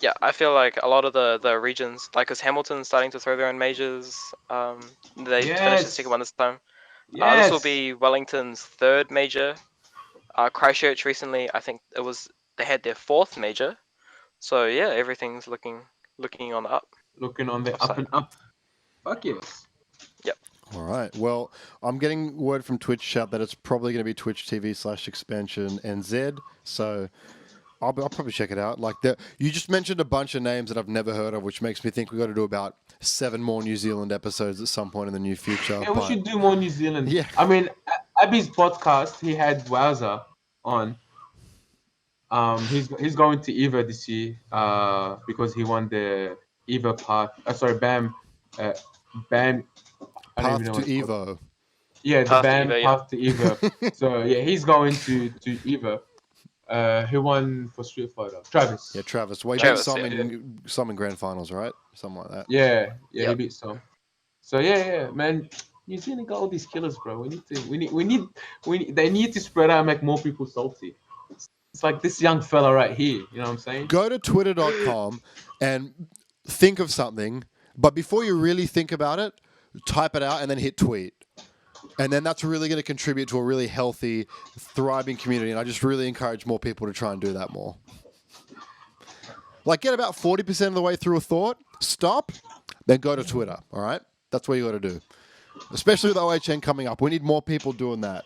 Yeah, I feel like a lot of the regions, like, because Hamilton's starting to throw their own majors. They finished the second one this time. This will be Wellington's 3rd major. Christchurch recently, I think they had their 4th major. So yeah, everything's looking on the up. Looking on the up and up. Fuck yes. Yep. All right. Well, I'm getting word from Twitch chat that it's probably going to be Twitch TV/expansion NZ. So I'll probably check it out. Like you just mentioned a bunch of names that I've never heard of, which makes me think we've got to do about 7 more New Zealand episodes at some point in the near future. Yeah, we should do more New Zealand. Yeah. I mean, Abby's podcast, he had Wowza on. He's going to EVA this year because he won the EVA path. BAM. BAM. Path to Evo. Yeah, the BAM path to EVA. EVA. So yeah, he's going to EVA. Who won for Street Fighter? Travis. Yeah, Travis. Well, he beat some in grand finals, right? Something like that. Yeah, he beat some. So yeah, man. New Zealand got all these killers, bro. They need to spread out and make more people salty. It's like this young fella right here. You know what I'm saying? Go to twitter.com and think of something, but before you really think about it, type it out and then hit tweet. And then that's really going to contribute to a really healthy, thriving community. And I just really encourage more people to try and do that more. Like, get about 40% of the way through a thought, stop, then go to Twitter, all right? That's what you got to do. Especially with OHN coming up. We need more people doing that.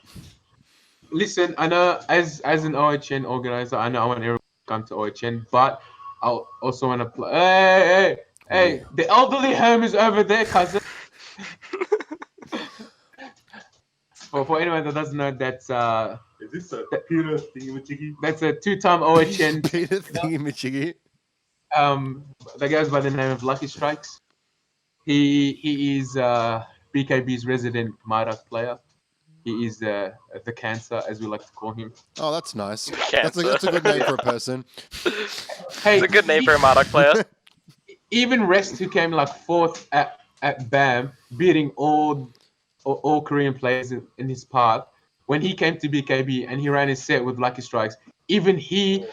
Listen, I know as an OHN organizer, I know I want everyone to come to OHN, but I also want to play. Hey, the elderly home is over there, cousin. For anyone that doesn't know, that's Is this a Peter thingy-majiggy? that's a two-time OHN. Peter thingy-majiggy. That goes by the name of Lucky Strikes. He is BKB's resident Murdoch player. He is the cancer, as we like to call him. Oh, that's nice. Cancer. That's a good name for a person. Hey, It's a good name for a Murdoch player. Even Rest, who came like fourth at BAM, beating all Korean players in his path, when he came to BKB and he ran his set with Lucky Strikes, even he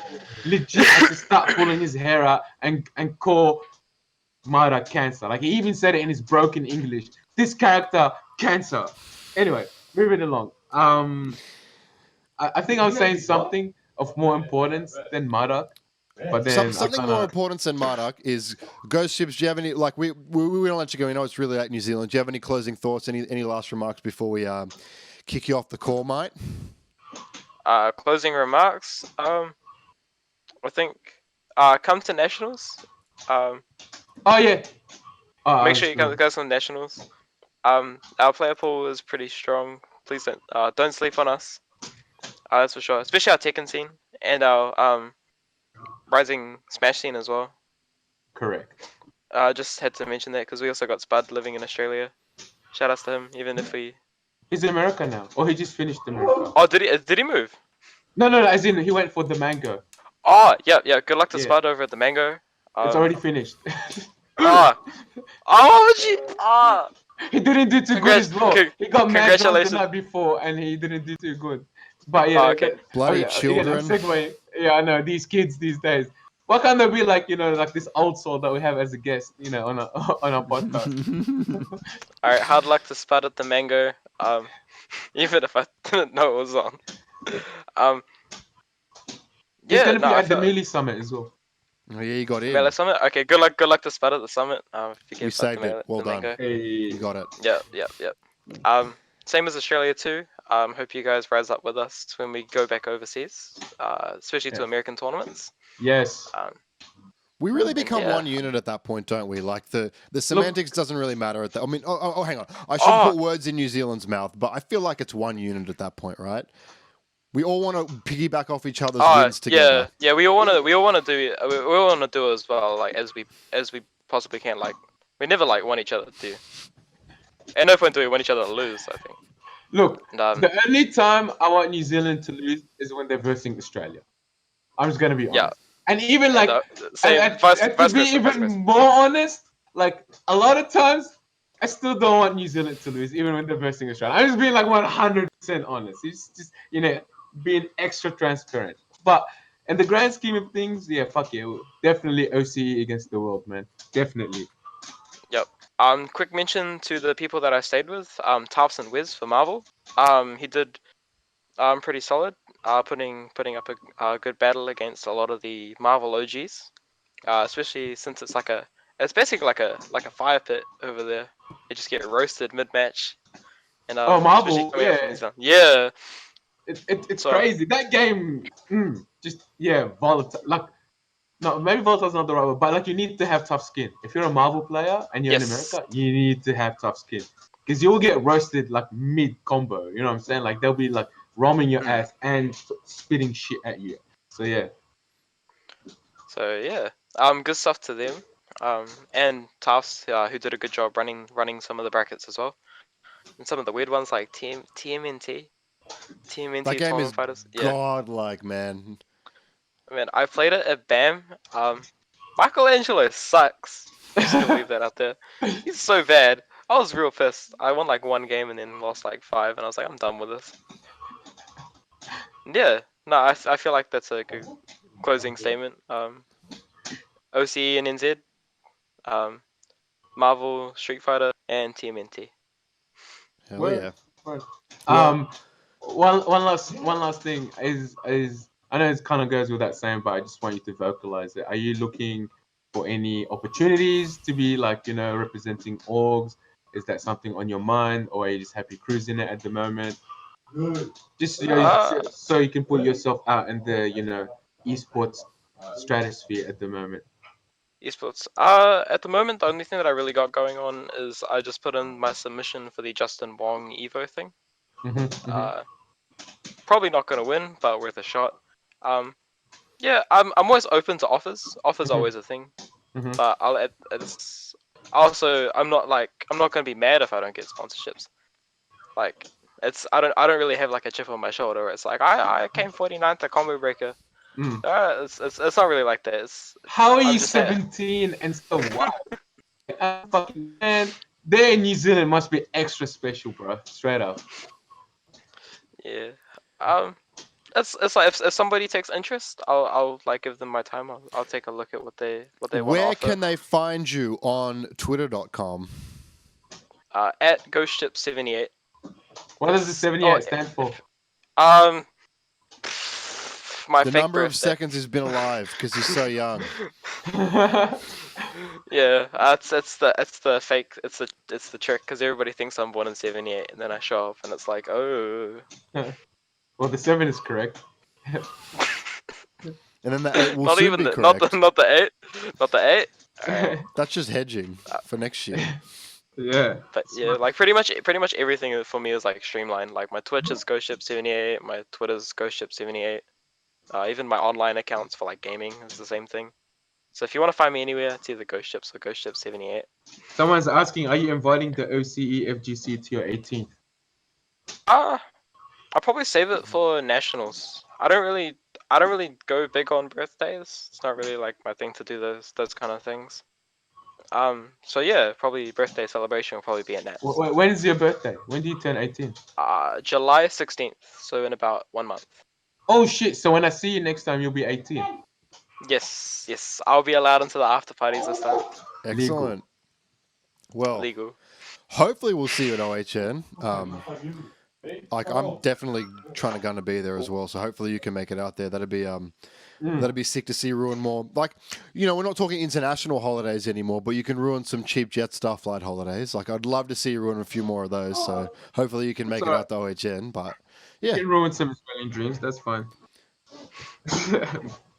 legit had to start pulling his hair out and call Mara cancer. Like, he even said it in his broken English. This character, cancer. Anyway, moving along. I think I was saying something of more importance than Murdoch. But then Something more important than Murdoch is GhostChips. Do you have any, like, we don't let you go. We know it's really late in New Zealand. Do you have any closing thoughts, any last remarks before we kick you off the call, mate? Closing remarks. I think come to nationals. Oh yeah. Make sure you go to the nationals. Our player pool is pretty strong. Please don't sleep on us. That's for sure. Especially our Tekken scene and our rising Smash scene as well. Correct. Just had to mention that because we also got Spud living in Australia. Shout outs to him, even if we. He's in America now. Or he just finished America. Oh, did he move? No, as in he went for the mango. Oh, yeah. Good luck to Yeah. Spud over at the Mango. It's already finished. What would you? He didn't do too good as well. He got mad drunk the Congratulations. night before and he didn't do too good. But yeah, Okay. Bloody I'm children. segueing. Yeah, I know, these kids these days. Why can't there be like, like this old soul that we have as a guest, on our podcast? Alright, hard luck to Spud at the Mango. Even if I didn't know it was on. He's gonna be I at the feel- Melee Summit as well. Oh, yeah, you got in. Melee Summit? Okay, good luck to Spud at the Summit. If you You get saved the it. Well the done. Mango. You got it. Yep. Same as Australia too. Hope you guys rise up with us when we go back overseas, especially to Yeah. American tournaments. Yes. We really become Yeah. one unit at that point, don't we? Like the semantics doesn't really matter at that. I mean, hang on. I shouldn't put words in New Zealand's mouth, but I feel like it's one unit at that point, right? We all want to piggyback off each other's wins together. Yeah. We all want to do it as well, like as we possibly can. Like we never want each other to. And no point do we want each other to lose. I think. Look, And, the only time I want New Zealand to lose is when they're versing Australia. I'm just gonna be honest. Yeah. And even like, same. and Vice to be versa, even vice versa. more honest, like a lot of times, I still don't want New Zealand to lose, even when they're versing Australia. I'm just being like 100% honest. It's just being extra transparent. But in the grand scheme of things, yeah, fuck yeah, definitely OCE against the world, man. Definitely. Yep. Quick mention to the people that I stayed with. Tafs and Wiz for Marvel. He did pretty solid. Putting up a good battle against a lot of the Marvel OGs. Especially since it's basically like a fire pit over there. They just get roasted mid match. And Oh, Marvel, especially coming up from yeah. New Zealand. Yeah. It's So- crazy. That game, volatile. Like, no, maybe volatile's not the right word, but like you need to have tough skin. If you're a Marvel player and you're in Yes. America, you need to have tough skin because you'll get roasted like mid combo. You know what I'm saying? Like they'll be like roaming your ass and spitting shit at you. So yeah. So yeah. Good stuff to them. And Tafs, who did a good job running some of the brackets as well. And some of the weird ones like TMNT. TMNT That game Tournament is Fighters. Yeah. godlike, man. Man, I played it at BAM. Michelangelo sucks. Just gonna leave that out there. He's so bad. I was real pissed. I won like one game and then lost like 5, and I was like, I'm done with this. Yeah, no, I feel like that's a good closing statement. OCE and NZ, um, Marvel, Street Fighter, and TMNT. Hell Word, yeah. word. Well- Um, one last thing is I know it kind of goes with that same, but I just want you to vocalize it. Are you looking for any opportunities to be like representing orgs? Is that something on your mind, or are you just happy cruising it at the moment? Good. Just Uh, so you can put yourself out in the esports stratosphere at the moment. Esports. At the moment, the only thing that I really got going on is I just put in my submission for the Justin Wong Evo thing. Mm-hmm, Probably not gonna win, but worth a shot. Um, yeah, I'm always open to offers. Offers are Mhm. always a thing, Mhm. but it's also I'm not gonna be mad if I don't get sponsorships. Like I don't really have like a chip on my shoulder. It's like I came 49th at Combo Breaker. Mm. It's not really like that. How are I'm you just 17 and so wow? Fucking man, there in New Zealand must be extra special, bro. Straight up. yeah. Um, it's like if somebody takes interest, I'll like give them my time. I'll take a look at what they want to Where offer. can they find you on twitter.com? At GhostChips78. What does the 78 stand for? Um, my The fake number of birthday. seconds he's been alive because he's so young. Yeah, it's the fake. It's the trick because everybody thinks I'm born in '78, and then I show up and it's like, oh. Well, the 7 is correct. And then the 8 will Not soon even be the, correct. not the 8, not the 8. Alright. That's just hedging for next year. Yeah. But yeah, like pretty much everything for me is like streamlined. Like my Twitch is GhostChip78, my Twitter's GhostChip78. Even my online accounts for like gaming is the same thing. So if you want to find me anywhere, it's either GhostChips or GhostChip78. Someone's asking, are you inviting the OCE FGC to your 18th? I'll probably save it for nationals. I don't really go big on birthdays. It's not really like my thing to do those kind of things. So yeah, probably birthday celebration will probably be at Nats. When's your birthday? When do you turn 18? July 16th, so in about 1 month. Oh shit! So when I see you next time, you'll be 18. Yes, I'll be allowed into the after parties this time. Excellent. Well, Legal. hopefully we'll see you at OHN. Like I'm definitely trying to be there as well. So hopefully you can make it out there. That'd be sick to see ruin more. Like, we're not talking international holidays anymore, but you can ruin some cheap Jetstar flight holidays. Like I'd love to see you ruin a few more of those. So hopefully you can make it out to OHN. But yeah, You can ruin some Australian dreams. That's fine.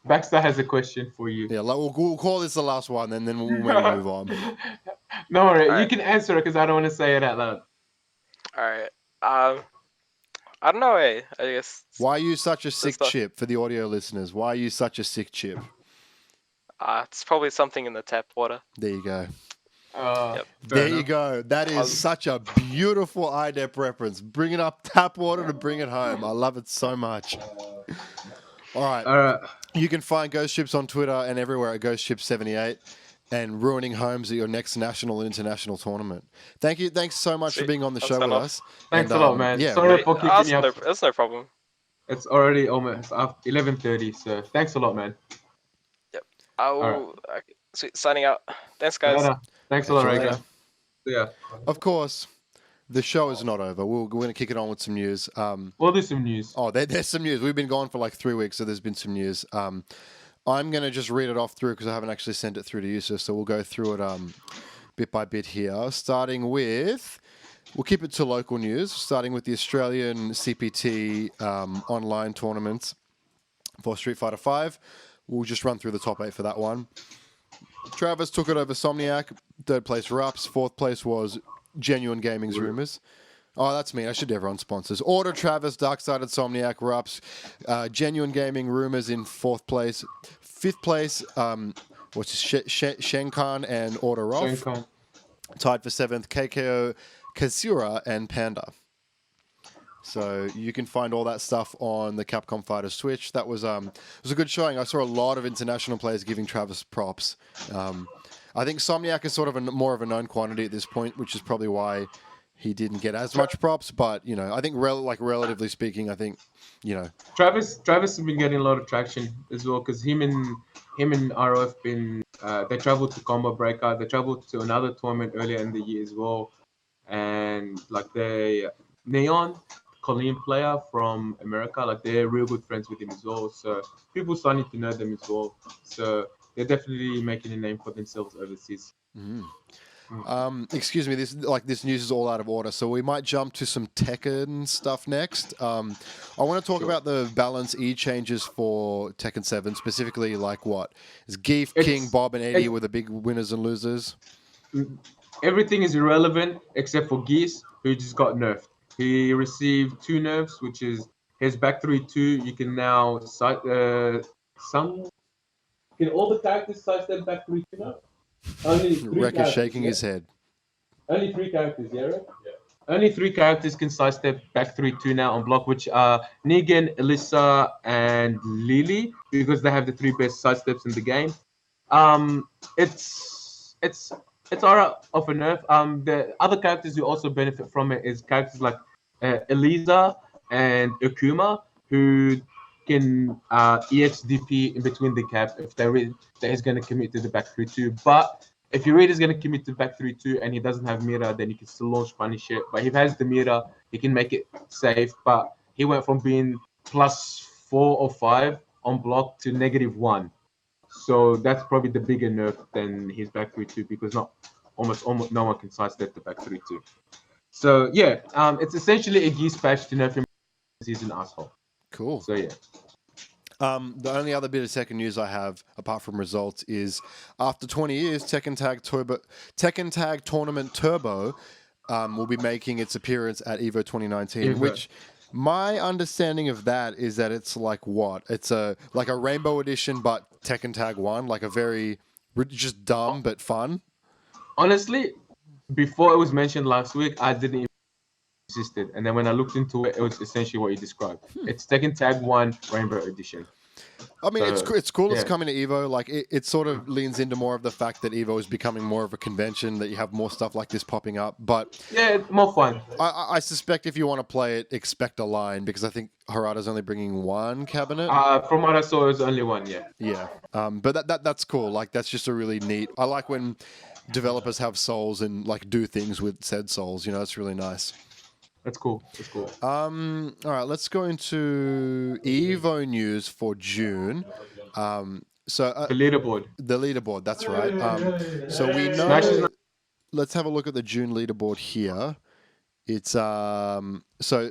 Baxter has a question for you. yeah, like we'll call this the last one, and then we'll maybe move on. No worry, you Alright. can answer it because I don't want to say it out loud. Alright. I don't know. I guess. Why are you such a sick stuff. chip for the audio listeners? Why are you such a sick chip? It's probably something in the tap water. There you go. Yep. There you go. That is such a beautiful IDEP reference. Bringing up tap water to bring it home. I love it so much. All right. You can find GhostChips on Twitter and everywhere at GhostChips78 and ruining homes at your next national and international tournament. Thank you. Thanks so much for being on the show with us. Thanks And, a lot, man. Yeah, Sorry for keeping you up. That's no problem. It's already almost 11:30, so thanks a lot, man. Yep. I will. Sweet. Signing out. Thanks, guys. Later. Thanks a Catch lot, you Rega. later. Yeah. Of course, the show is not over. We're going to kick it on with some news. We'll do some news. Oh, there's some news. We've been gone for like 3 weeks, so there's been some news. I'm going to just read it off through because I haven't actually sent it through to Youssef, so we'll go through it bit by bit here. Starting with, we'll keep it to local news, starting with the Australian CPT online tournaments for Street Fighter V. We'll just run through the top 8 for that one. Travis took it over Somniac. 3rd place, Rups. 4th place was Genuine Gaming's Rumors. Oh, that's me. I should have run sponsors. Order, Travis, Darksided, Somniac, Rups, Genuine Gaming, Rumors in 4th place. 5th place, Shenkan and Order Roth. Tied for 7th, KKO, Kazura, and Panda. So you can find all that stuff on the Capcom Fighters Twitch. That was it was a good showing. I saw a lot of international players giving Travis props. I think Somniac is sort of more of a known quantity at this point, which is probably why he didn't get as much props. But I think relatively speaking, I think Travis has been getting a lot of traction as well because him and RO have been they traveled to Combo Breaker, they traveled to another tournament earlier in the year as well, and like the Neon Colleen player from America, like they're real good friends with him as well. So people starting to know them as well. So they're definitely making a name for themselves overseas. Excuse me, this news is all out of order, so we might jump to some Tekken stuff next. I want to talk about the balance E changes for Tekken 7, specifically like what? Is Geef, King, Bob, and Eddie were the big winners and losers? Everything is irrelevant except for Geese, who just got nerfed. He received 2 nerfs, which is his back 3-2. You can now side Can all the characters sidestep back 3-2 now? Only 3 Wrecker's shaking his head. Only 3 characters, yeah, right? Yeah. Only 3 characters can sidestep back 3-2 now on block, which are Negan, Alyssa, and Lily, because they have the 3 best sidesteps in the game. It's alright of a nerf. The other characters who also benefit from it is characters like Eliza and Akuma, who can EXDP in between the cap if that is going to commit to the back 3-2. But if your reader is going to commit to back 3-2 and he doesn't have Mira, then you can still launch punish it. But if he has the Mira, he can make it safe. But he went from being +4 or 5 on block to -1. So that's probably the bigger nerf than his back 3-2 because almost no one can sidestep the back 3-2. So yeah, it's essentially a geese patch to nerf him because he's an asshole. Cool. So yeah. The only other bit of Tekken news I have, apart from results, is after 20 years, Tekken Tag Tournament Turbo will be making its appearance at EVO 2019, which my understanding of that is that it's like what? It's like a Rainbow Edition, but Tekken Tag 1, like a very just dumb but fun. Honestly, before it was mentioned last week, I didn't even existed, and then when I looked into it, it was essentially what you described. It's Tekken Tag 1 Rainbow Edition. I mean, it's cool it's coming to EVO. Like, it sort of leans into more of the fact that EVO is becoming more of a convention, that you have more stuff like this popping up. But yeah, it's more fun. I suspect if you want to play it, expect a line, because I think Harada's only bringing 1 cabinet. From what I saw, it was only 1, yeah. Yeah. But that's cool. Like, that's just a really neat... I like when developers have souls and, like, do things with said souls. It's really nice. That's cool. That's cool. All right, let's go into Evo news for June. The leaderboard. The leaderboard, that's right. So we know. Let's have a look at the June leaderboard here. It's so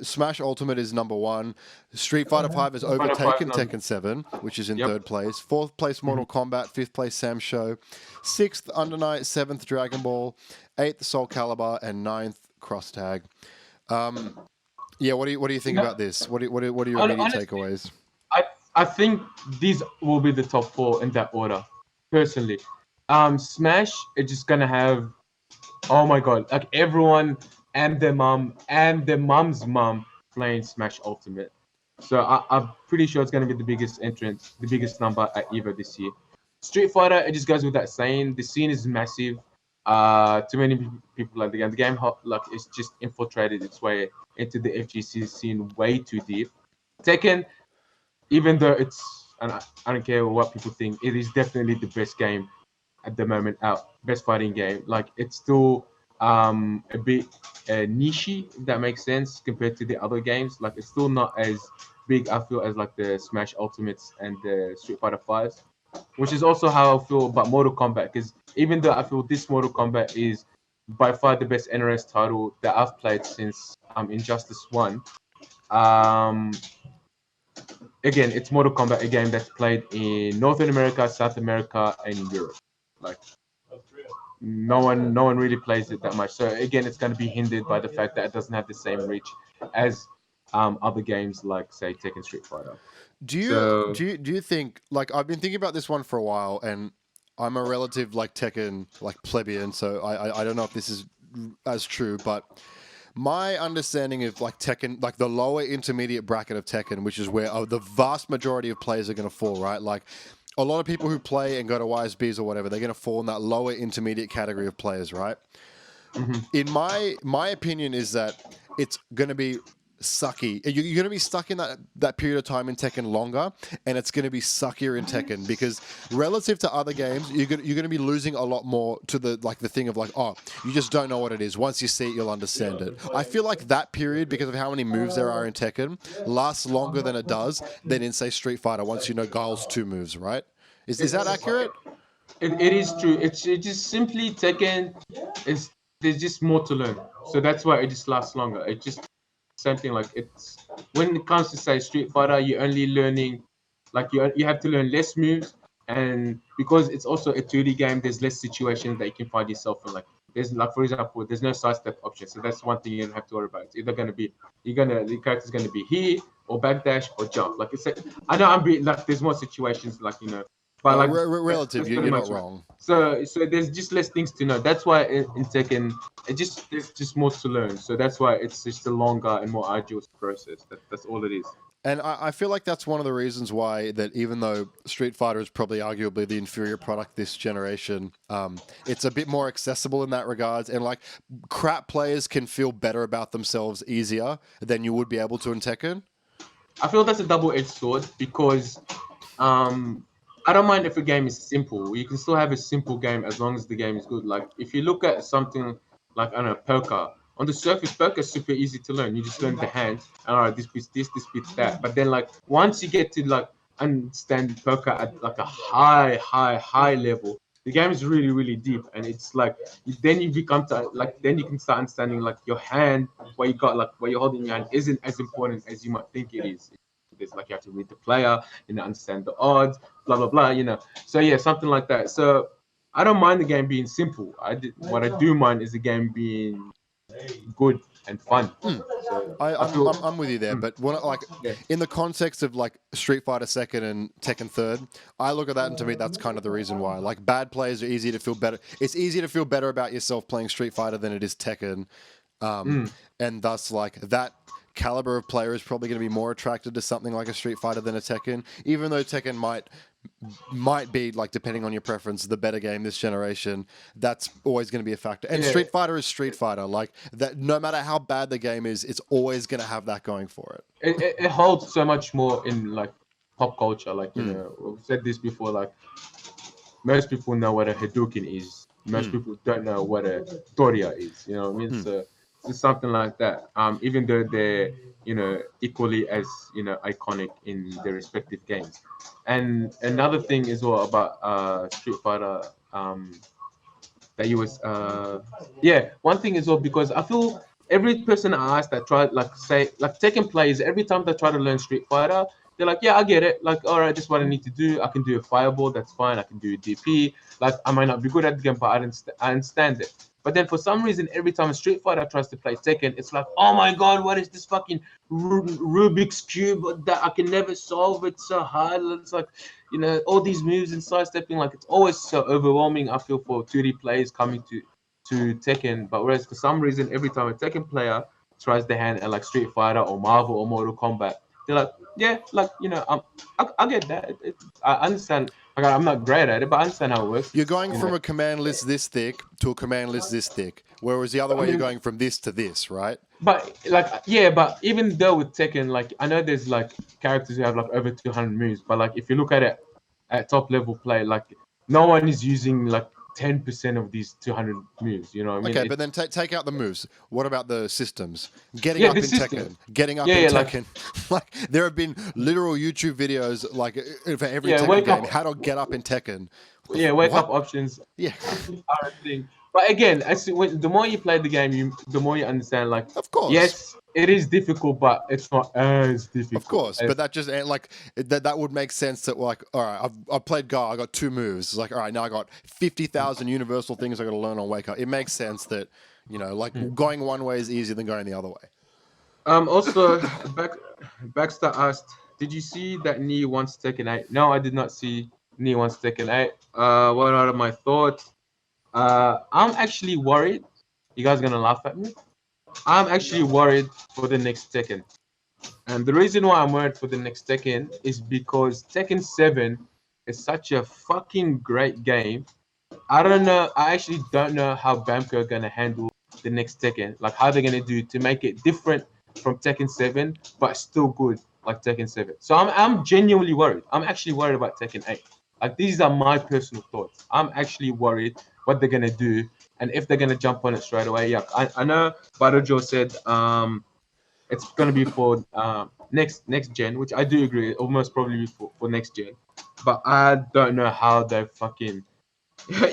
Smash Ultimate is number 1. Street Fighter 5 has overtaken Tekken 7, which is in 3rd place. 4th place Mortal Kombat. 5th place Sam Show. 6th Under Night. 7th Dragon Ball. 8th Soul Calibur, and 9th Cross Tag. Yeah, what do you think about this? What are your immediate takeaways? I think these will be the top 4 in that order, personally. Smash is just gonna have, oh my god, like everyone and their mom and their mom's mom playing Smash Ultimate. So I'm pretty sure it's gonna be the biggest entrance, the biggest number at EVO this year. Street Fighter, it just goes with that saying. The scene is massive. Too many people like the game. The game, like, it's just infiltrated its way into the FGC scene way too deep. Tekken, even though and I don't care what people think, it is definitely the best game at the moment out. Best fighting game. Like, it's still a bit niche-y, if that makes sense, compared to the other games. Like, it's still not as big, I feel, as like the Smash Ultimates and the Street Fighter 5s. Which is also how I feel about Mortal Kombat, because even though I feel this Mortal Kombat is by far the best NRS title that I've played since Injustice 1, again, it's Mortal Kombat, a game that's played in Northern America, South America, and Europe. Like, no one really plays it that much. So again, it's going to be hindered by the fact that it doesn't have the same reach as other games like, say, Tekken, Street Fighter. Do you think, like, I've been thinking about this one for a while, and I'm a relative, like, Tekken, like, plebeian, so I don't know if this is as true, but my understanding of, like, Tekken, like, the lower intermediate bracket of Tekken, which is where the vast majority of players are going to fall, right? Like, a lot of people who play and go to YSBs or whatever, they're going to fall in that lower intermediate category of players, right? In my opinion is that it's going to be sucky. You're going to be stuck in that period of time in Tekken longer, and it's going to be suckier in Tekken because relative to other games, you're going to be losing a lot more to the thing of like, oh, you just don't know what it is. Once you see it, you'll understand it. I feel like that period, because of how many moves there are in Tekken, lasts longer than it does than in, say, Street Fighter. Once you know Guile's 2 moves, right? Is that accurate? It is true. It's just simply Tekken. Is there's just more to learn, so that's why it just lasts longer. It just something like it's when it comes to say Street Fighter, you're only learning like you have to learn less moves, and because it's also a 2D game, there's less situations that you can find yourself in. Like there's like for example, there's no sidestep option, so that's one thing you don't have to worry about. It's either gonna be the character's gonna be here or backdash or jump. Like it's like I know I'm being like there's more situations like but like relative, that's you're pretty not much wrong. So there's just less things to know. That's why in Tekken, there's just more to learn. So that's why it's just a longer and more arduous process. That's all it is. And I feel like that's one of the reasons why that even though Street Fighter is probably arguably the inferior product this generation, it's a bit more accessible in that regards. And like crap players can feel better about themselves easier than you would be able to in Tekken. I feel that's a double-edged sword because I don't mind if a game is simple. You can still have a simple game as long as the game is good. Like if you look at something like I don't know poker. On the surface, poker is super easy to learn. You just learn the hands. All right, this beats this beats that. But then like once you get to like understand poker at like a high level, the game is really really deep, and it's like then you become to, like then you can start understanding like your hand, what you got, like what you're holding in your hand isn't as important as you might think it is. There's like you have to read the player, understand the odds, blah blah blah. So yeah, something like that. So I don't mind the game being simple. What I do mind is the game being good and fun. So I'm with you there, but when yeah. in the context of like Street Fighter second and Tekken third, I look at that and to me that's kind of the reason why. Like bad players are easy to feel better. It's easier to feel better about yourself playing Street Fighter than it is Tekken, and thus like that caliber of player is probably going to be more attracted to something like a Street Fighter than a Tekken, even though Tekken might be like depending on your preference the better game this generation. That's always going to be a factor, and Street Fighter is Street Fighter. Like that, no matter how bad the game is, it's always going to have that going for it. It holds so much more in like pop culture. Like we've said this before. Like most people know what a Hadouken is. Most people don't know what a Toria is. You know what I mean? So it's something like that. Even though they're equally as iconic in their respective games. And another thing as well about Street Fighter that you was one thing as well, because I feel every person I asked that tried like say like Tekken players, every time they try to learn Street Fighter, they're like, yeah, I get it. Like, all right, this is what I need to do. I can do a fireball, that's fine. I can do a DP. Like, I might not be good at the game, but I understand it. But then for some reason, every time a Street Fighter tries to play Tekken, it's like, oh my god, what is this fucking Rubik's Cube that I can never solve? It's so hard. It's like, all these moves and sidestepping, like it's always so overwhelming, I feel, for 2D players coming to Tekken. But whereas for some reason, every time a Tekken player tries their hand at like Street Fighter or Marvel or Mortal Kombat, they're like, yeah, like, I get that. I understand. Like, I'm not great at it, but I understand how it works. You're going from a command list this thick to a command list this thick, whereas the other way you're going from this to this, right? But like, yeah, but even though with Tekken, like, I know there's like characters who have like over 200 moves, but like if you look at it at top level play, like no one is using like 10% of these 200 moves. You know what I mean? Okay, but then take out the moves. What about the systems? Getting up in Tekken. Getting up in Tekken. Like there have been literal YouTube videos like for every Tekken game. How to get up in Tekken. Yeah, wake up options. Yeah. Are a thing. But again, the more you play the game, the more you understand. Like, of course, yes, it is difficult, but it's not as difficult. Of course, but that just like that would make sense. That like, all right, I've played Guile. I got 2 moves. It's like, all right, now I got 50,000 universal things I got to learn on Wake Up. It makes sense that like going one way is easier than going the other way. Also, Baxter asked, "Did you see that Knee wants Tekken 8?" No, I did not see Knee wants Tekken 8. What are my thoughts? I'm actually worried. You guys gonna laugh at me? I'm actually worried for the next Tekken. And the reason why I'm worried for the next Tekken is because Tekken 7 is such a fucking great game. I don't know. I actually don't know how Bamco are gonna handle the next Tekken. Like how they're gonna do to make it different from Tekken 7, but still good like Tekken 7. So I'm genuinely worried. I'm actually worried about Tekken 8. Like these are my personal thoughts. I'm actually worried what they're gonna do and if they're gonna jump on it straight away. Yeah, I know Badajo said it's gonna be for next gen, which I do agree, almost probably for next gen. But I don't know how they fucking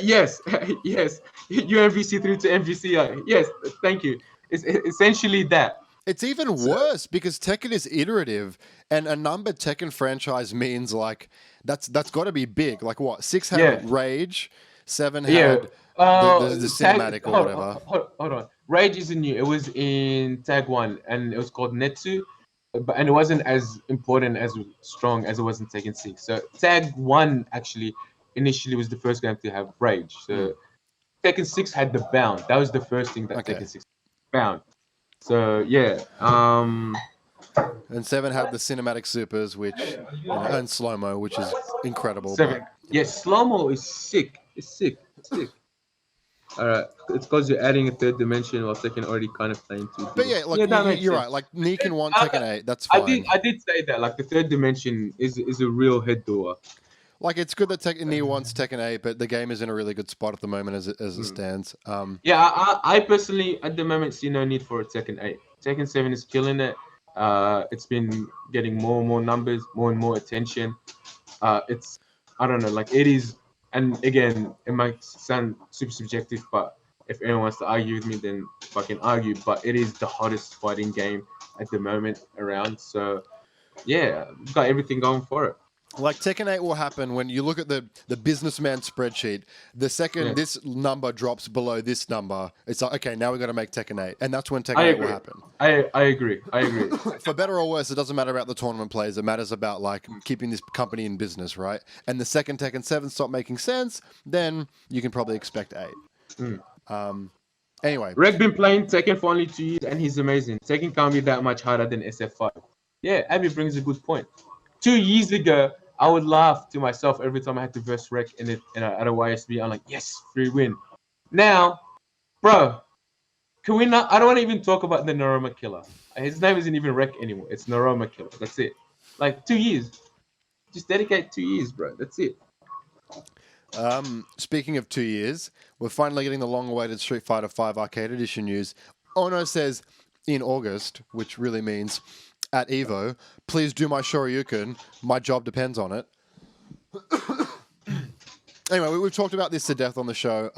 yes, yes. UMVC through to MVC. Yes, thank you. It's essentially that. It's even worse because Tekken is iterative, and a numbered Tekken franchise means like that's got to be big. Like what? 6 had Yeah. Rage, 7 Yeah. had the cinematic or whatever. Hold on. Rage isn't new. It was in Tag 1 and it was called Netsu. And it wasn't as important as strong as it was in Tekken 6. So Tag 1 actually initially was the first game to have Rage. So Tekken 6 had the bound. That was the first thing that Okay. Tekken 6 bound. So yeah. And 7 had the cinematic supers, which and slow mo, which is incredible. Seven. But Yeah, slow mo is sick. It's sick. It's sick. Alright, it's because you're adding a third dimension while Tekken already kind of playing 2D. but yeah, like that makes you're sense. right. Like Neek can want I- Tekken 8. That's fine. I did say that. Like the third dimension is a real head door. Like it's good that Tekken wants Tekken 8, but the game is in a really good spot at the moment as it stands. Yeah, I personally at the moment see no need for a Tekken 8. Tekken 7 is killing it. It's been getting more and more numbers, more and more attention. It's I don't know, like it is. And again, it might sound super subjective, but if anyone wants to argue with me, then fucking argue. But it is the hottest fighting game at the moment around. So yeah, we've got everything going for it. Like Tekken 8 will happen when you look at the businessman spreadsheet. The second this number drops below this number, it's like, okay, now we've got to make Tekken 8. And that's when Tekken 8 will happen. I agree. I agree. For better or worse, it doesn't matter about the tournament players. It matters about like keeping this company in business, right? And the second Tekken 7 stop making sense, then you can probably expect 8. Anyway. Reg been playing Tekken for only 2 years and he's amazing. Tekken can't be that much harder than SF5. Yeah, Abby brings a good point. 2 years ago, I would laugh to myself every time I had to verse Rec at a YSB. I'm like, yes, free win. Now, bro, can we not? I don't want to even talk about the Noroma killer. His name isn't even Rec anymore. It's Noroma killer. That's it. Like 2 years. Just dedicate 2 years, bro. That's it. Speaking of 2 years, we're finally getting the long-awaited Street Fighter V Arcade Edition news. Ono says in August, which really means at Evo, please do my Shoryuken. My job depends on it. Anyway, we've talked about this to death on the show.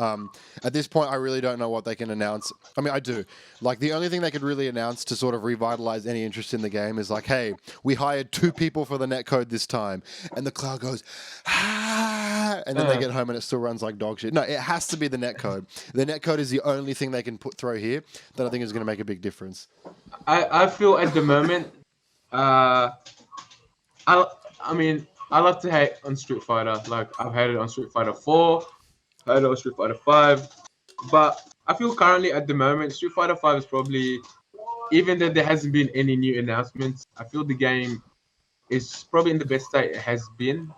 At this point, I really don't know what they can announce. I mean, I do. Like, the only thing they could really announce to sort of revitalize any interest in the game is like, hey, we hired 2 people for the netcode this time. And the cloud goes, ah, and then they get home and it still runs like dog shit. No, it has to be the netcode. The netcode is the only thing they can throw here that I think is going to make a big difference. I feel at the moment, I mean, I love to hate on Street Fighter. Like I've hated on Street Fighter 4, hated on Street Fighter 5, but I feel currently at the moment Street Fighter 5 is probably, even though there hasn't been any new announcements, I feel the game is probably in the best state it has been.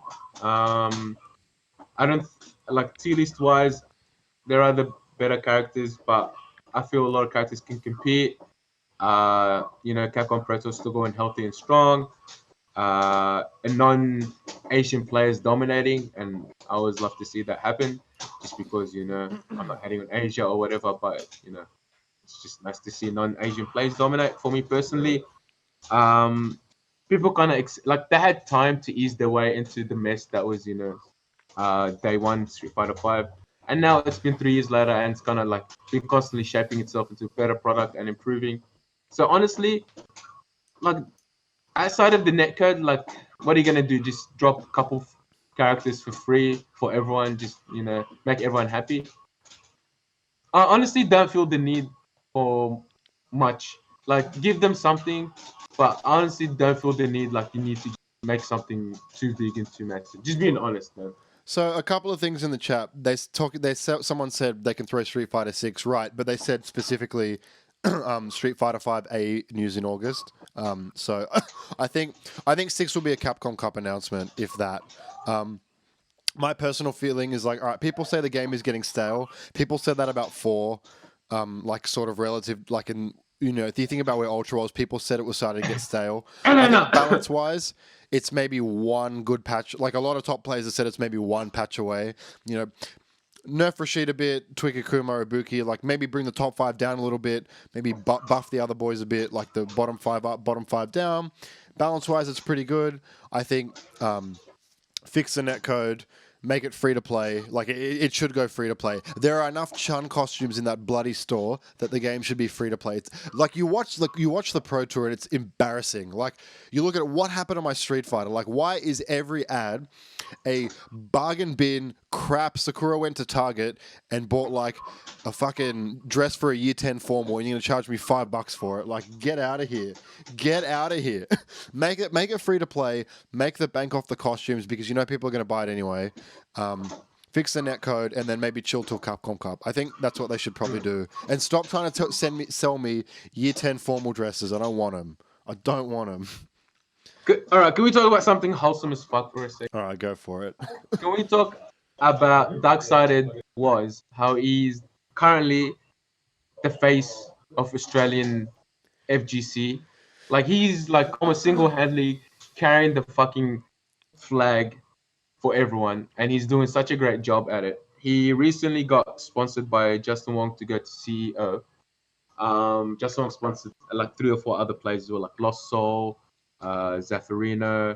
I don't like tier list wise, there are the better characters, but I feel a lot of characters can compete. Capcom Pro Tour still going healthy and strong. And non-Asian players dominating, and I always love to see that happen. Just because I'm not hating on Asia or whatever, but it's just nice to see non-Asian players dominate. For me personally, people kind of like they had time to ease their way into the mess that was day one Street Fighter 5, and now it's been 3 years later, and it's kind of like been constantly shaping itself into a better product and improving. So honestly, like, outside of the netcode, like, what are you gonna do? Just drop a couple characters for free for everyone? Just make everyone happy? I honestly don't feel the need for much. Like, give them something, but I honestly don't feel the need. Like, you need to make something too big and too massive. Just being honest, man. So a couple of things in the chat. Someone said they can throw Street Fighter 6, right? But they said specifically Street Fighter 5A news in August. So I think 6 will be a Capcom Cup announcement, if that. my personal feeling is like, all right, people say the game is getting stale. People said that about 4, like sort of relative, like in, if you think about where Ultra was, people said it was starting to get stale. I think balance-wise, it's maybe one good patch. Like a lot of top players have said it's maybe one patch away. Nerf Rashid a bit, tweak Akuma, Ibuki, like maybe bring the top 5 down a little bit, maybe buff the other boys a bit, like the bottom 5 up, bottom 5 down. Balance-wise, it's pretty good. I think fix the netcode, make it free to play. Like it should go free to play. There are enough Chun costumes in that bloody store that the game should be free to play. It's like you watch the Pro Tour and it's embarrassing. Like you look at what happened on my Street Fighter. Like why is every ad a bargain bin crap? Sakura went to Target and bought like a fucking dress for a year 10 formal and you're gonna charge me $5 for it. Like get out of here. Get out of here. Make it free to play. Make the bank off the costumes because people are gonna buy it anyway. Fix the netcode and then maybe chill till Capcom Cup. I think that's what they should probably do. And stop trying to sell me year 10 formal dresses. I don't want them. I don't want them. All right, can we talk about something wholesome as fuck for a second? All right, go for it. Can we talk about Darksided Wars? How he's currently the face of Australian FGC. Like he's like almost single-handedly carrying the fucking flag for everyone, and he's doing such a great job at it. He recently got sponsored by Justin Wong to go to CEO. Justin Wong sponsored like 3 or 4 other players as well, like Lost Soul, Zaffarino,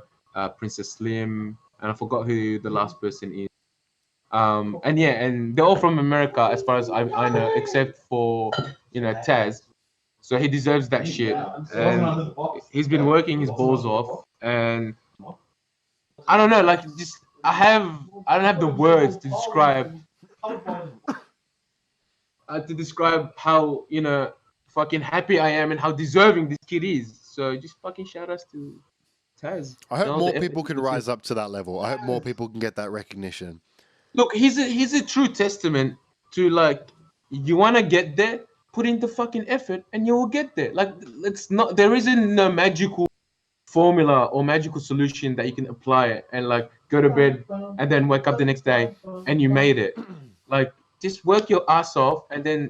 Princess Slim, and I forgot who the last person is. And they're all from America as far as I know, except for Taz. So he deserves that shit, and he's been working his balls off. And I don't know, like just I don't have the words to describe how fucking happy I am and how deserving this kid is. So just fucking shout outs to Taz. I hope more people can rise up to that level. I hope more people can get that recognition. Look, he's a true testament to like you want to get there, put in the fucking effort, and you will get there. Like there isn't no magical formula or magical solution that you can apply and like go to bed and then wake up the next day and you made it. Like just work your ass off, and then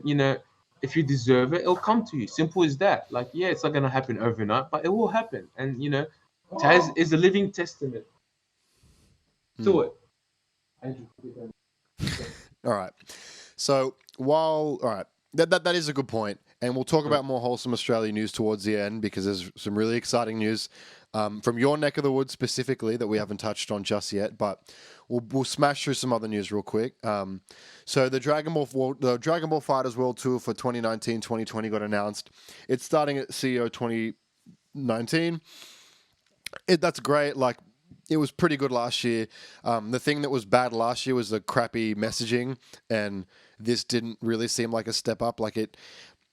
if you deserve it, it'll come to you. Simple as that. Like yeah, it's not gonna happen overnight, but it will happen. And Taz is a living testament to it. All right. So that is a good point, and we'll talk about more wholesome Australian news towards the end because there's some really exciting news from your neck of the woods specifically that we haven't touched on just yet. But we'll smash through some other news real quick. So the Dragon Ball FighterZ World Tour for 2019-2020 got announced. It's starting at CEO 2019. That's great. Like. It was pretty good last year. The thing that was bad last year was the crappy messaging, and this didn't really seem like a step up. Like it,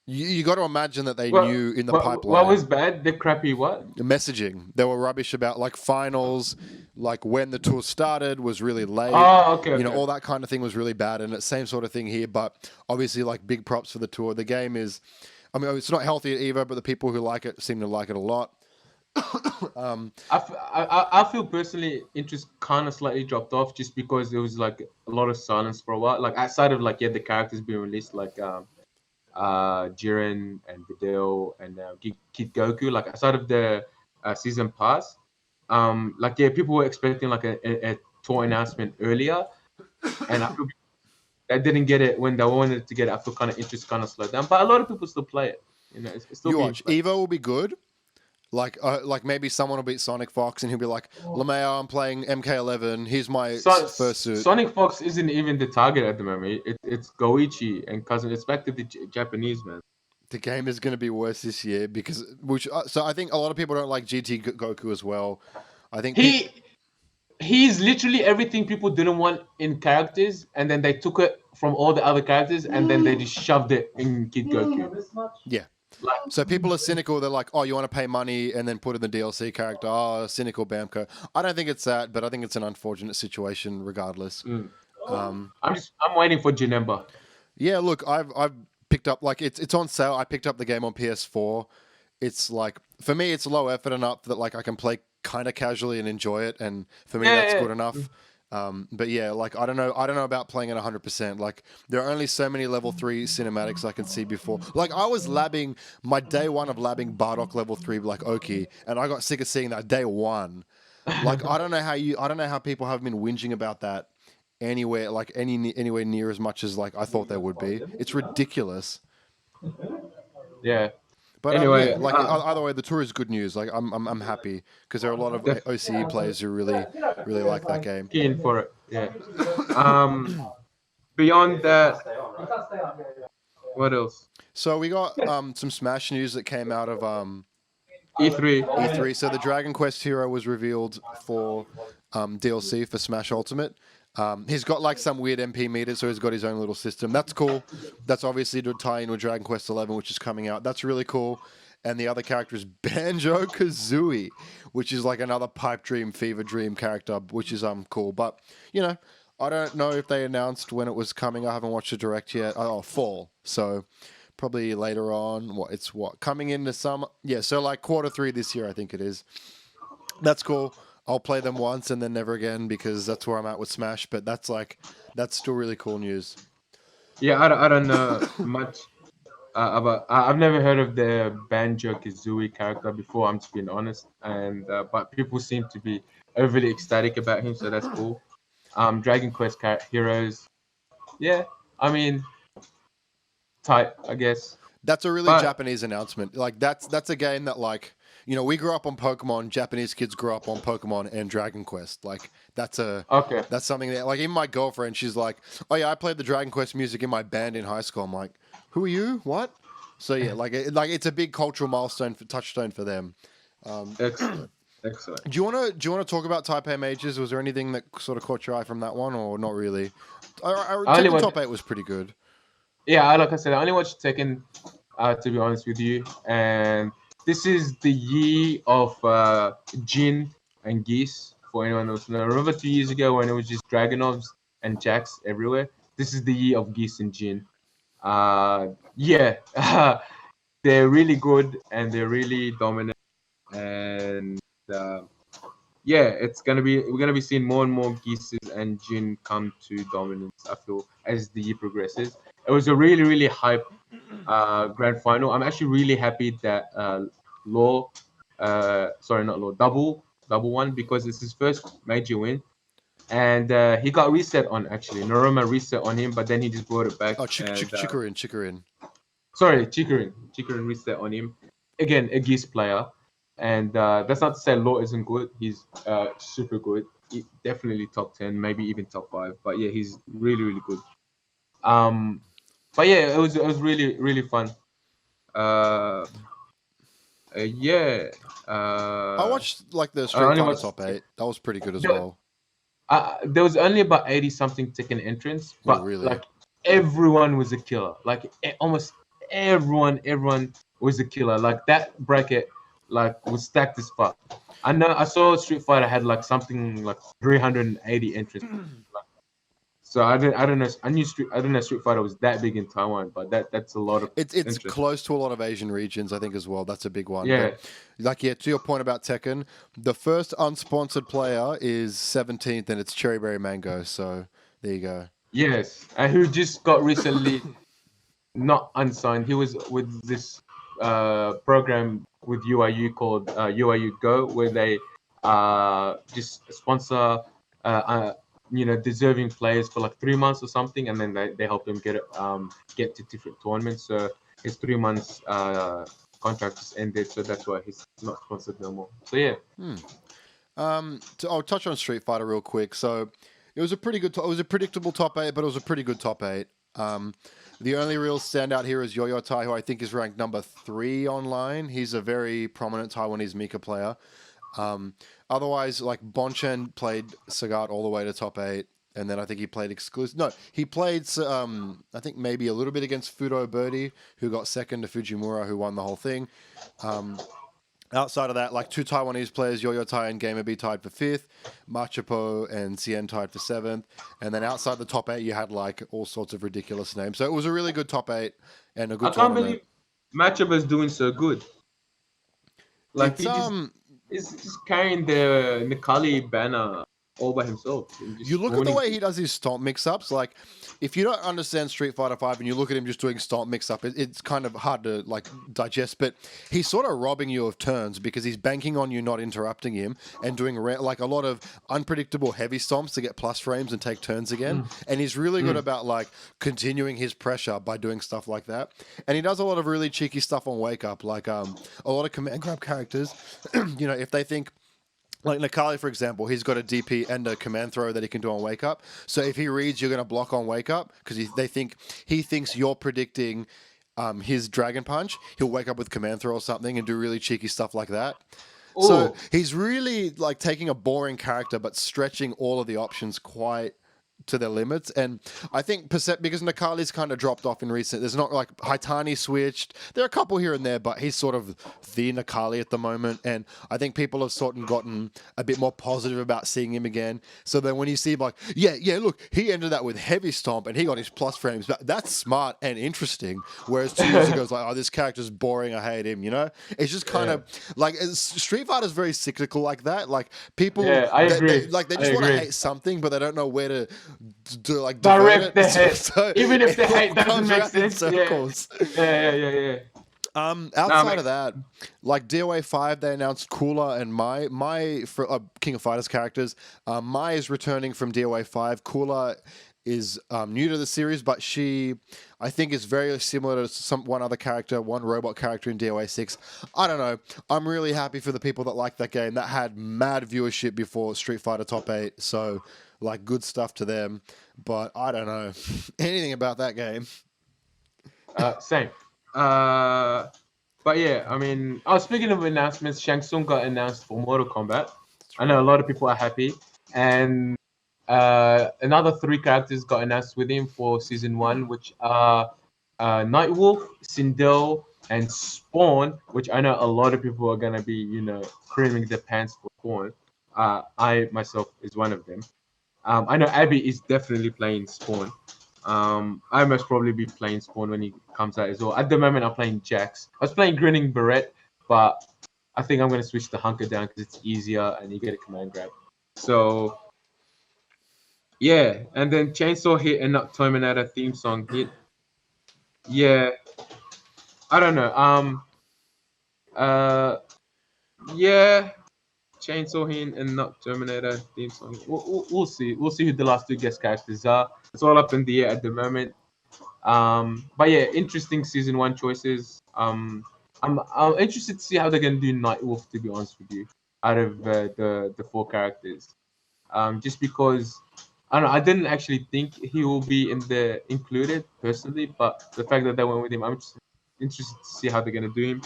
you got to imagine that they knew in the pipeline. What was bad? The crappy what? The messaging. They were rubbish about like finals, like when the tour started was really late. Oh, okay. All that kind of thing was really bad, and it's same sort of thing here. But obviously, like big props for the tour. The game is, it's not healthy at Evo, but the people who like it seem to like it a lot. I feel personally interest kind of slightly dropped off just because there was like a lot of silence for a while. Like outside of like the characters being released, like Jiren and Videl and Kid Goku. Like outside of the season pass, people were expecting like a tour announcement earlier, and I feel they didn't get it when they wanted to get it. I feel kind of interest kind of slowed down, but a lot of people still play it. It's still you watch Evo will be good. Like maybe someone will beat Sonic Fox and he'll be like, LeMayo, I'm playing MK11. Here's my first suit. Sonic Fox isn't even the target at the moment. It's Goichi and Cousin. It's back to the Japanese, man. The game is going to be worse this year so I think a lot of people don't like GT Goku as well. I think he's literally everything people didn't want in characters, and then they took it from all the other characters, and then they just shoved it in Kid Goku. Yeah. So people are cynical. They're like, oh, you want to pay money and then put in the DLC character. Oh, cynical Bamco. I don't think it's that, but I think it's an unfortunate situation regardless. I'm waiting for Janemba. Yeah, look, I've picked up, like, it's on sale. I picked up the game on PS4. It's like, for me, it's low effort enough that like I can play kind of casually and enjoy it. And for me, that's good enough. But yeah, like I don't know about playing at 100%. Like there are only so many level 3 cinematics I can see before. Like I was labbing my day one of labbing Bardock level 3 like Oki, and I got sick of seeing that day one. Like I don't know how people have been whinging about that anywhere like anywhere near as much as like I thought there would be. It's ridiculous. Yeah. But Anyway, yeah, like either way, the tour is good news. Like I'm happy because there are a lot of def- OCE players who really like that game. keen for it. Yeah. Beyond that, what else? So we got some Smash news that came out of E3. E3. So the Dragon Quest hero was revealed for DLC for Smash Ultimate. He's got like some weird MP meter, so he's got his own little system. That's cool. That's obviously to tie in with Dragon Quest 11, which is coming out. That's really cool. And the other character is Banjo Kazooie, which is like another pipe dream, fever dream character, which is cool. But you know, I don't know if they announced when it was coming. I haven't watched the direct yet. Oh, fall. So probably later on. It's coming into summer? Yeah, so like Q3 this year, I think it is. That's cool. I'll play them once and then never again because that's where I'm at with Smash. But that's still really cool news. Yeah, I don't know much about. I've never heard of the Banjo Kazooie character before. I'm just being honest, and but people seem to be overly ecstatic about him, so that's cool. Dragon Quest heroes, yeah. I mean, tight, I guess. That's a really But- Japanese announcement. Like that's a game that like we grew up on Pokemon. Japanese kids grew up on Pokemon and Dragon Quest. Like that's something that like even my girlfriend, she's like, oh yeah, I played the Dragon Quest music in my band in high school. I'm like, who are you? What? So yeah, like it's a big cultural milestone touchstone for them. Excellent. Excellent. Do you want to talk about Taipei Mages? Was there anything that sort of caught your eye from that one, or not really? Tekken Top 8 was pretty good. Yeah, like I said, I only watched Tekken, to be honest with you. And this is the year of Jin and Geese, for anyone else. Now, remember 2 years ago when it was just Dragonovs and Jacks everywhere? This is the year of Geese and Jin. Yeah, they're really good and they're really dominant. And yeah, we're gonna be seeing more and more Geeses and Jin come to dominance, I feel, as the year progresses. It was a really, really hype grand final. I'm actually really happy that Double won because it's his first major win. And he got reset on, actually. Noroma reset on him, but then he just brought it back. Oh, Chikurin. Sorry, Chikurin reset on him. Again, a Geese player. And that's not to say Law isn't good. He's super good. Definitely top 10, maybe even top 5. But yeah, he's really, really good. But yeah, it was really, really fun. Yeah. I watched like the Street Fighter Top 8. That was pretty good as well. There was only about 80 something Tekken entrants, but really? like everyone was a killer. Like almost everyone was a killer. Like that bracket like was stacked as fuck. I saw Street Fighter had like something like 380 entrants. So I don't know. I don't know Street Fighter was that big in Taiwan, but that's a lot of. It's close to a lot of Asian regions, I think, as well. That's a big one. Yeah. But, to your point about Tekken, the first unsponsored player is 17th, and it's Cherry Berry Mango. So there you go. Yes, and who just got recently not unsigned. He was with this program with UIU called UIU Go, where they just sponsor deserving players for like 3 months or something, and then they help them get to different tournaments. So his 3 months contract just ended, so that's why he's not sponsored no more. So yeah. I'll touch on Street Fighter real quick. So it was a pretty good. It was a predictable top 8, but it was a pretty good top 8. The only real standout here is Yo-Yo Tai, who I think is ranked number 3 online. He's a very prominent Taiwanese Mika player. Otherwise, like Bonchen played Sagat all the way to top 8, and then I think he played exclusive. No, he played I think maybe a little bit against Fudo Birdie, who got second to Fujimura, who won the whole thing. Outside of that, like 2 Taiwanese players, Yo-Yo Tai and Gamer B tied for 5th, Machapo and Cien tied for 7th, and then outside the top 8, you had like all sorts of ridiculous names. So it was a really good top 8 and a good tournament. I can't believe Machapo is doing so good. Like it's, he's just carrying the Nikali banner all by himself. And just You look at the spawning. way he does his stomp mix-ups. Like, if you don't understand Street Fighter Five and you look at him just doing stomp mix-up, it's kind of hard to like digest. But he's sort of robbing you of turns because he's banking on you not interrupting him and doing like a lot of unpredictable heavy stomps to get plus frames and take turns again. And he's really good about like continuing his pressure by doing stuff like that. And he does a lot of really cheeky stuff on Wake Up, like a lot of command grab characters. You know, if they think. Like Nakali, for example, he's got a DP and a command throw that he can do on Wake Up. So if he reads you're going to block on Wake Up, because he thinks you're predicting his Dragon Punch, he'll wake up with command throw or something and do really cheeky stuff like that. Ooh. So he's really like taking a boring character but stretching all of the options quite to their limits. And I think because Nakali's kind of dropped off in recent, there's not like Haitani switched. There are a couple here and there, but he's sort of the Nakali at the moment. And I think people have sort of gotten a bit more positive about seeing him again. So then when you see like, yeah, look, he ended that with heavy stomp and he got his plus frames. That's smart and interesting. Whereas 2 years ago, it's like, oh, this character's boring. I hate him. You know, it's just kind of like Street Fighter's very cyclical like that. Like people, I agree. They just want to hate something, but they don't know where to do like direct the it. hate, So even if the hate doesn't comes make around in sense. circles. Yeah. Outside of that, like DOA 5, they announced Kula and Mai for King of Fighters characters. Mai is returning from DOA 5. Kula is new to the series, but she, I think, is very similar to one other character, one robot character in DOA 6. I don't know. I'm really happy for the people that like that game. That had mad viewership before Street Fighter Top 8, so like good stuff to them. But I don't know anything about that game. Same. But yeah, I mean, speaking of announcements, Shang Tsung got announced for Mortal Kombat. I know a lot of people are happy, and another 3 characters got announced with him for season 1, which are Nightwolf, Sindel, and Spawn, which I know a lot of people are gonna be, creaming their pants for Spawn. I myself is one of them. I know Abby is definitely playing Spawn. I must probably be playing Spawn when he comes out as well. At the moment, I'm playing Jax. I was playing Grinning Barrett, but I think I'm going to switch to Hunker Down because it's easier and you get a command grab. So, yeah. And then Chainsaw hit and not Terminator theme song hit. Yeah. I don't know. Yeah. Chainsaw hit and not Terminator theme song. We'll see. We'll see who the last 2 guest characters are. It's all up in the air at the moment. But yeah, interesting season 1 choices. I'm interested to see how they're gonna do Nightwolf, to be honest with you, out of the 4 characters. Just because I don't know, I didn't actually think he will be included personally, but the fact that they went with him, I'm just interested to see how they're gonna do him.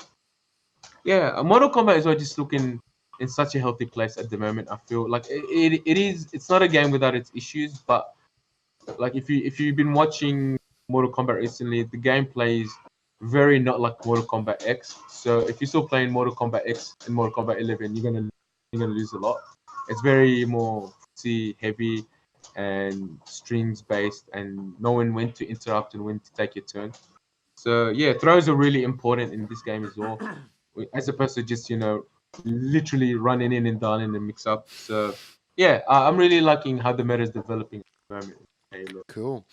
Yeah, Mortal Kombat is just looking in such a healthy place at the moment. I feel like it is. It's not a game without its issues, but like if you've been watching Mortal Kombat recently, the gameplay is very not like Mortal Kombat X. So if you're still playing Mortal Kombat X and Mortal Kombat 11, you're gonna lose a lot. It's very more heavy and strings based, and knowing when to interrupt and when to take your turn. So yeah, throws are really important in this game as well, as opposed to just literally running in and down in the mix up. So yeah, I'm really liking how the meta is developing at the moment. Cool.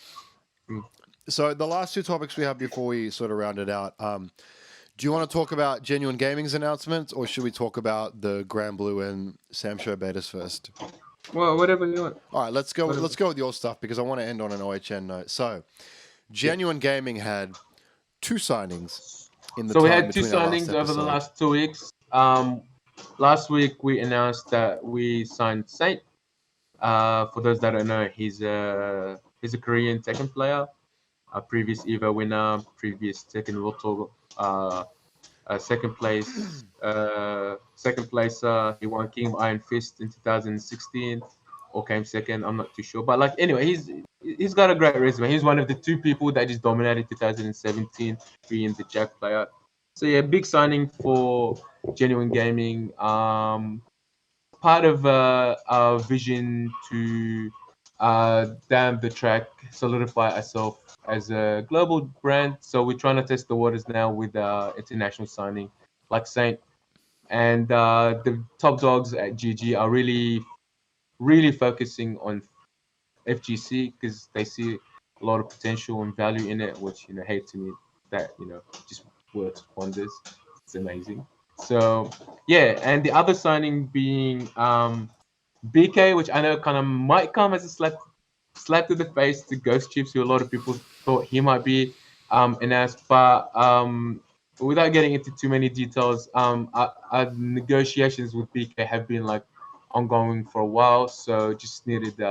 So the last 2 topics we have before we sort of round it out. Do you want to talk about Genuine Gaming's announcements, or should we talk about the Granblue and Sam Show betas first? Well, whatever you want. All right, let's go with your stuff because I want to end on an OHN note. So, Genuine Gaming had 2 signings in the So we time had 2 between our last signings over the episode. last 2 weeks. Last week we announced that we signed Saint. For those that don't know, he's a Korean Tekken player, a previous EVO winner, previous Tekken World Tour, second place. He won King of Iron Fist in 2016, or came second. I'm not too sure, but like anyway, he's got a great resume. He's one of the 2 people that just dominated 2017, being the Jack player. So yeah, big signing for Genuine Gaming. Part of our vision to down the track solidify ourselves as a global brand. So we're trying to test the waters now with international signing like Saint, and the top dogs at GG are really really focusing on FGC because they see a lot of potential and value in it, which hate to me that just works wonders. It's amazing. So yeah, and the other signing being BK, which I know kind of might come as a slap to the face to GhostChips, who a lot of people thought he might be announced, but without getting into too many details, our negotiations with BK have been like ongoing for a while, so just needed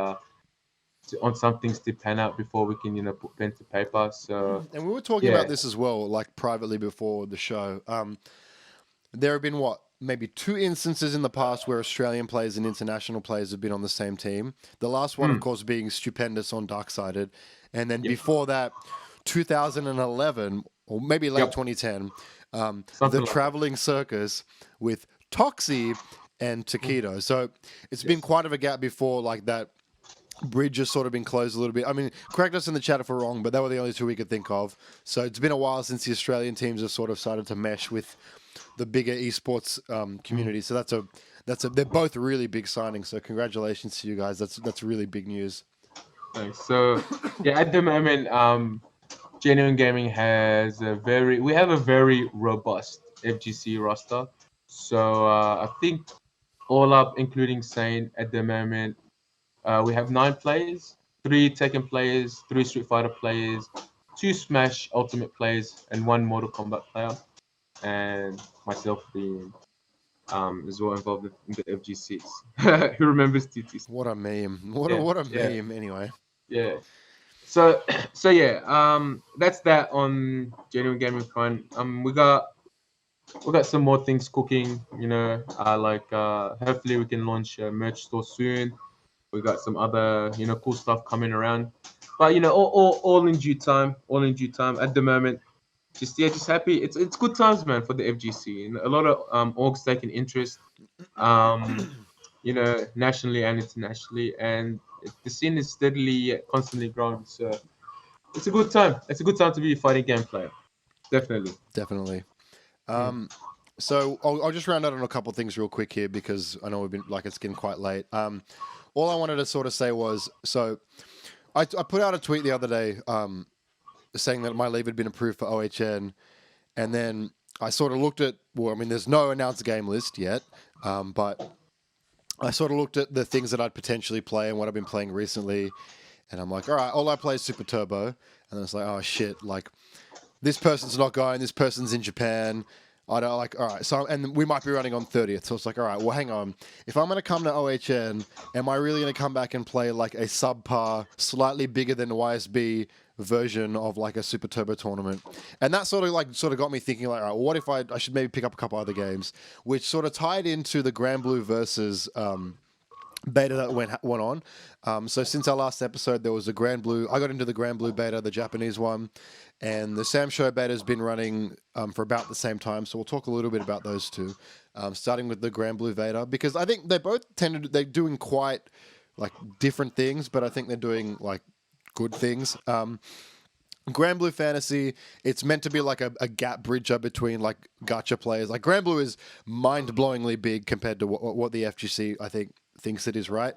on some things to pan out before we can put pen to paper. So And we were talking about this as well, like privately before the show. There have been maybe 2 instances in the past where Australian players and international players have been on the same team. The last one, of course, being Stupendous on Darksided, and then before that, 2011 or maybe late 2010, the like Traveling Circus with Toxie and Taquito. So it's been quite of a gap before like that. Bridge has sort of been closed a little bit. I mean, correct us in the chat if we're wrong, but they were the only 2 we could think of. So it's been a while since the Australian teams have sort of started to mesh with the bigger esports community. So they're both really big signings. So congratulations to you guys. That's really big news. Thanks. So yeah, at the moment, Genuine Gaming we have a very robust FGC roster. So I think all up, including Sane, at the moment, we have 9 players, 3 Tekken players, 3 Street Fighter players, 2 Smash Ultimate players, and 1 Mortal Kombat player, and myself being as well involved in the FGCs. Who remembers TTC? What a meme! What a meme! Anyway. Yeah. So yeah, that's that on Genuine Gaming front. We got some more things cooking. Hopefully we can launch a merch store soon. We got some other cool stuff coming around, but all in due time. All in due time. At the moment, just happy. It's good times, man, for the FGC. And a lot of orgs taking interest, nationally and internationally, and the scene is steadily, constantly growing. So it's a good time. It's a good time to be a fighting game player. Definitely. So I'll just round out on a couple of things real quick here because I know it's getting quite late. All I wanted to sort of say was, so I put out a tweet the other day saying that my leave had been approved for OHN, and then I sort of looked at, there's no announced game list yet, but I sort of looked at the things that I'd potentially play and what I've been playing recently, and I'm like, all right, all I play is Super Turbo, and it's like, oh shit, like this person's not going, this person's in Japan. I don't all right, so, and we might be running on 30th, so it's like, all right, well, hang on. If I'm going to come to OHN, am I really going to come back and play like a subpar, slightly bigger than YSB version of like a Super Turbo tournament? And that sort of got me thinking like, all right, well, what if I should maybe pick up a couple other games, which sort of tied into the Granblue versus beta that went on. So since our last episode, there was a Granblue. I got into the Granblue beta, the Japanese one, and the Sam Show beta has been running for about the same time. So we'll talk a little bit about those two, starting with the Granblue beta, because I think they both they're doing quite like different things, but I think they're doing like good things. Granblue Fantasy, it's meant to be like a gap bridger between like gacha players. Like Granblue is mind-blowingly big compared to what the FGC I think thinks it is, right?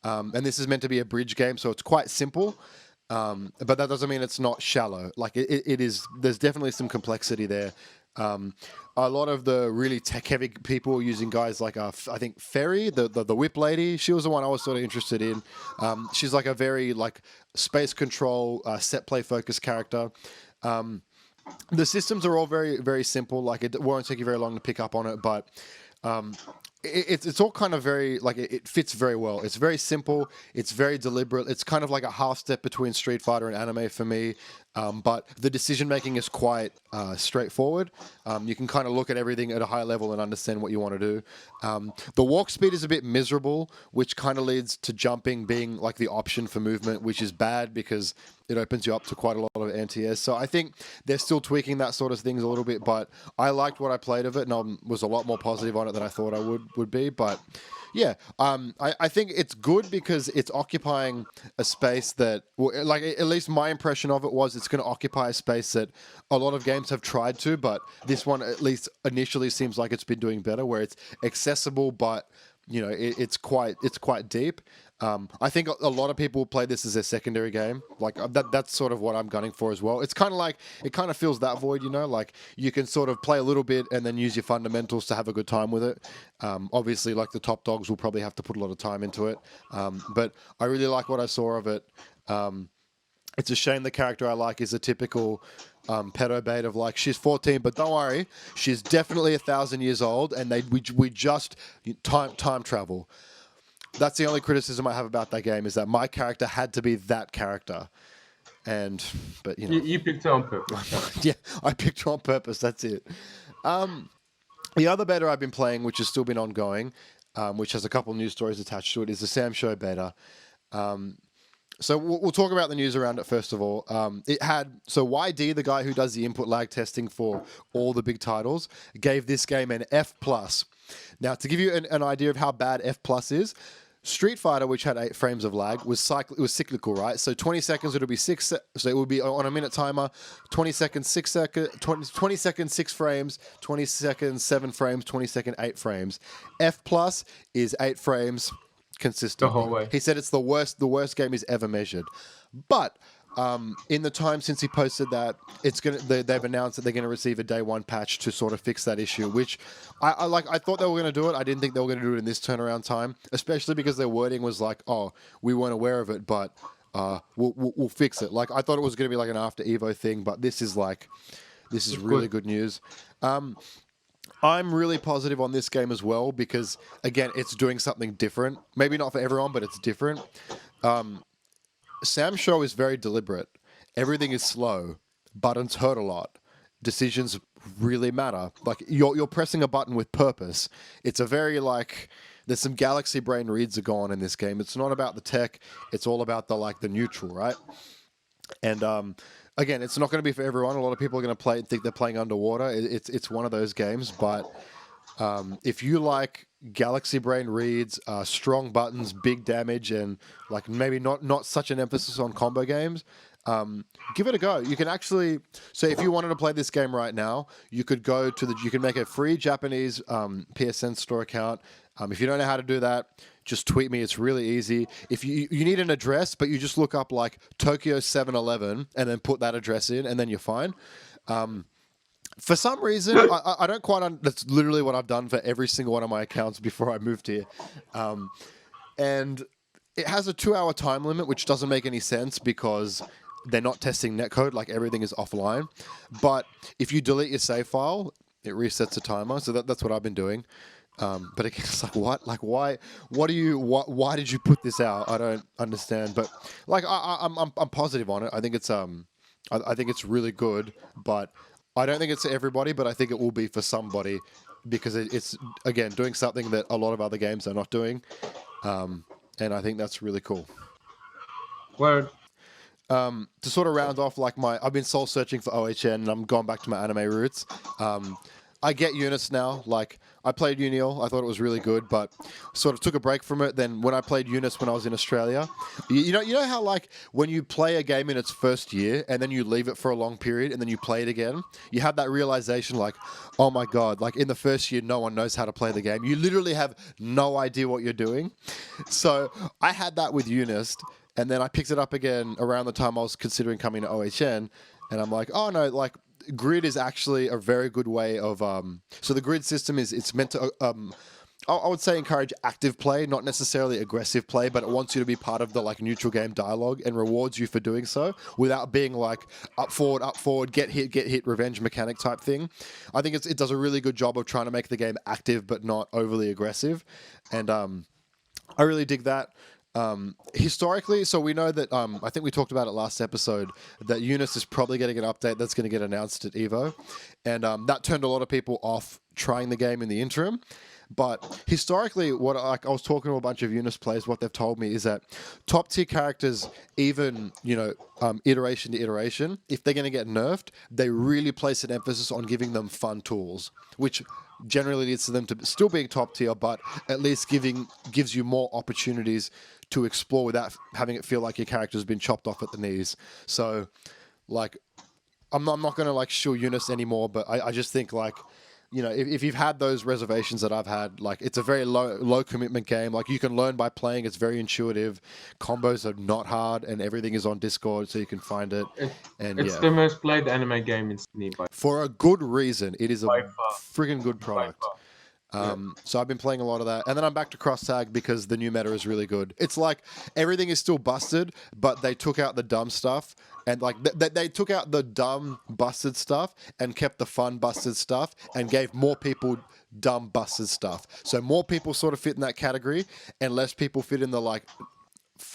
And this is meant to be a bridge game, so it's quite simple. But that doesn't mean it's not shallow. Like it is. There's definitely some complexity there. A lot of the really tech-heavy people are using guys like I think Ferry, the whip lady. She was the one I was sort of interested in. She's like a very like space control set play focused character. The systems are all very very simple. Like it won't take you very long to pick up on it, but it's all kind of very like it fits very well. It's very simple. It's very deliberate. It's kind of like a half step between Street Fighter and anime for me. But the decision making is quite straightforward. You can kind of look at everything at a high level and understand what you want to do. The walk speed is a bit miserable, which kind of leads to jumping being like the option for movement, which is bad because it opens you up to quite a lot of anti-airs. So I think they're still tweaking that sort of things a little bit, but I liked what I played of it, and I was a lot more positive on it than I thought I would be. But yeah, I think it's good because it's occupying a space that, like, at least my impression of it was it's going to occupy a space that a lot of games have tried to, but this one at least initially seems like it's been doing better, where it's accessible but it's quite deep. I think a lot of people play this as their secondary game. Like that's sort of what I'm gunning for as well. It's kind of like it kind of fills that void, like you can sort of play a little bit and then use your fundamentals to have a good time with it. Obviously, like the top dogs will probably have to put a lot of time into it, but I really like what I saw of it. It's a shame the character I like is a typical pedo bait of like, she's 14, but don't worry, she's definitely 1,000 years old, and we just time travel. That's the only criticism I have about that game, is that my character had to be that character. But You picked her on purpose. yeah, I picked her on purpose. That's it. The other beta I've been playing, which has still been ongoing, which has a couple news stories attached to it, is the Sam Show beta. So we'll talk about the news around it first of all. YD, the guy who does the input lag testing for all the big titles, gave this game an F+. Now, to give you an idea of how bad F+ is, Street Fighter, which had 8 frames of lag, was cyclical, right? So 20 seconds, it would be 6. So it would be on a minute timer. 20 seconds, 6 seconds. 20 seconds, 6 frames. 20 seconds, 7 frames. 20 seconds, 8 frames. F+ is 8 frames consistently. The whole way. He said it's the worst game he's ever measured. But in the time since he posted that, they've announced that they're gonna receive a day 1 patch to sort of fix that issue, which I thought they were gonna do it. I didn't think they were gonna do it in this turnaround time, especially because their wording was like, "Oh, we weren't aware of it, but we'll fix it." Like I thought it was gonna be like an after Evo thing, but this is really good news. I'm really positive on this game as well because, again, it's doing something different. Maybe not for everyone, but it's different. Sam's show is very deliberate. Everything is slow. Buttons hurt a lot. Decisions really matter. Like, you're pressing a button with purpose. It's a very, there's some galaxy brain reads are gone in this game. It's not about the tech. It's all about the neutral, right? And, again, it's not going to be for everyone. A lot of people are going to think they're playing underwater. It's one of those games, but if you like galaxy brain reads, strong buttons, big damage, and maybe not such an emphasis on combo games, give it a go. You can actually, so if you wanted to play this game right now, you could go to you can make a free Japanese PSN store account. If you don't know how to do that, just tweet me. It's really easy. If you need an address, but you just look up Tokyo 7-Eleven and then put that address in, and then you're fine. For some reason, I don't quite. That's literally what I've done for every single one of my accounts before I moved here, and it has a 2-hour time limit, which doesn't make any sense because they're not testing netcode. Everything is offline. But if you delete your save file, it resets the timer. So that's what I've been doing. But again, it's what? Why? Why did you put this out? I don't understand. But I'm positive on it. I think it's I think it's really good. But I don't think it's for everybody. But I think it will be for somebody because it's again doing something that a lot of other games are not doing. And I think that's really cool. Word. To sort of round off, I've been soul searching for OHN, and I'm going back to my anime roots. I get Eunice now. I played Unil. I thought it was really good, but sort of took a break from it. Then when I played Eunice when I was in Australia, you know how when you play a game in its first year and then you leave it for a long period and then you play it again, you have that realization oh my God, in the first year, no one knows how to play the game. You literally have no idea what you're doing. So I had that with Eunice, and then I picked it up again around the time I was considering coming to OHN, and I'm like, oh no, grid is actually a very good way of so the grid system it's meant to I would say encourage active play, not necessarily aggressive play, but it wants you to be part of the neutral game dialogue and rewards you for doing so without being up forward, get hit, revenge mechanic type thing. I think it does a really good job of trying to make the game active but not overly aggressive, and I really dig that. Historically, so we know that I think we talked about it last episode that Eunice is probably getting an update that's going to get announced at Evo, and that turned a lot of people off trying the game in the interim. But historically, what I was talking to a bunch of Eunice players, what they've told me is that top tier characters, even iteration to iteration, if they're going to get nerfed, they really place an emphasis on giving them fun tools, which generally leads to them to still being top tier, but at least gives you more opportunities to explore without having it feel like your character's been chopped off at the knees. So, I'm not going to shill Eunice anymore, but I just think you know, if you've had those reservations that I've had, like it's a very low commitment game. Like you can learn by playing. It's very intuitive. Combos are not hard, and everything is on Discord, so you can find it. And It's the most played anime game in Sydney for a good reason. It is a by far. friggin' good product. So I've been playing a lot of that, and then I'm back to cross tag because the new meta is really good. It's like everything is still busted, but they took out the dumb stuff, and like they took out the dumb busted stuff and kept the fun busted stuff, and gave more people dumb busted stuff. So more people sort of fit in that category, and less people fit in the like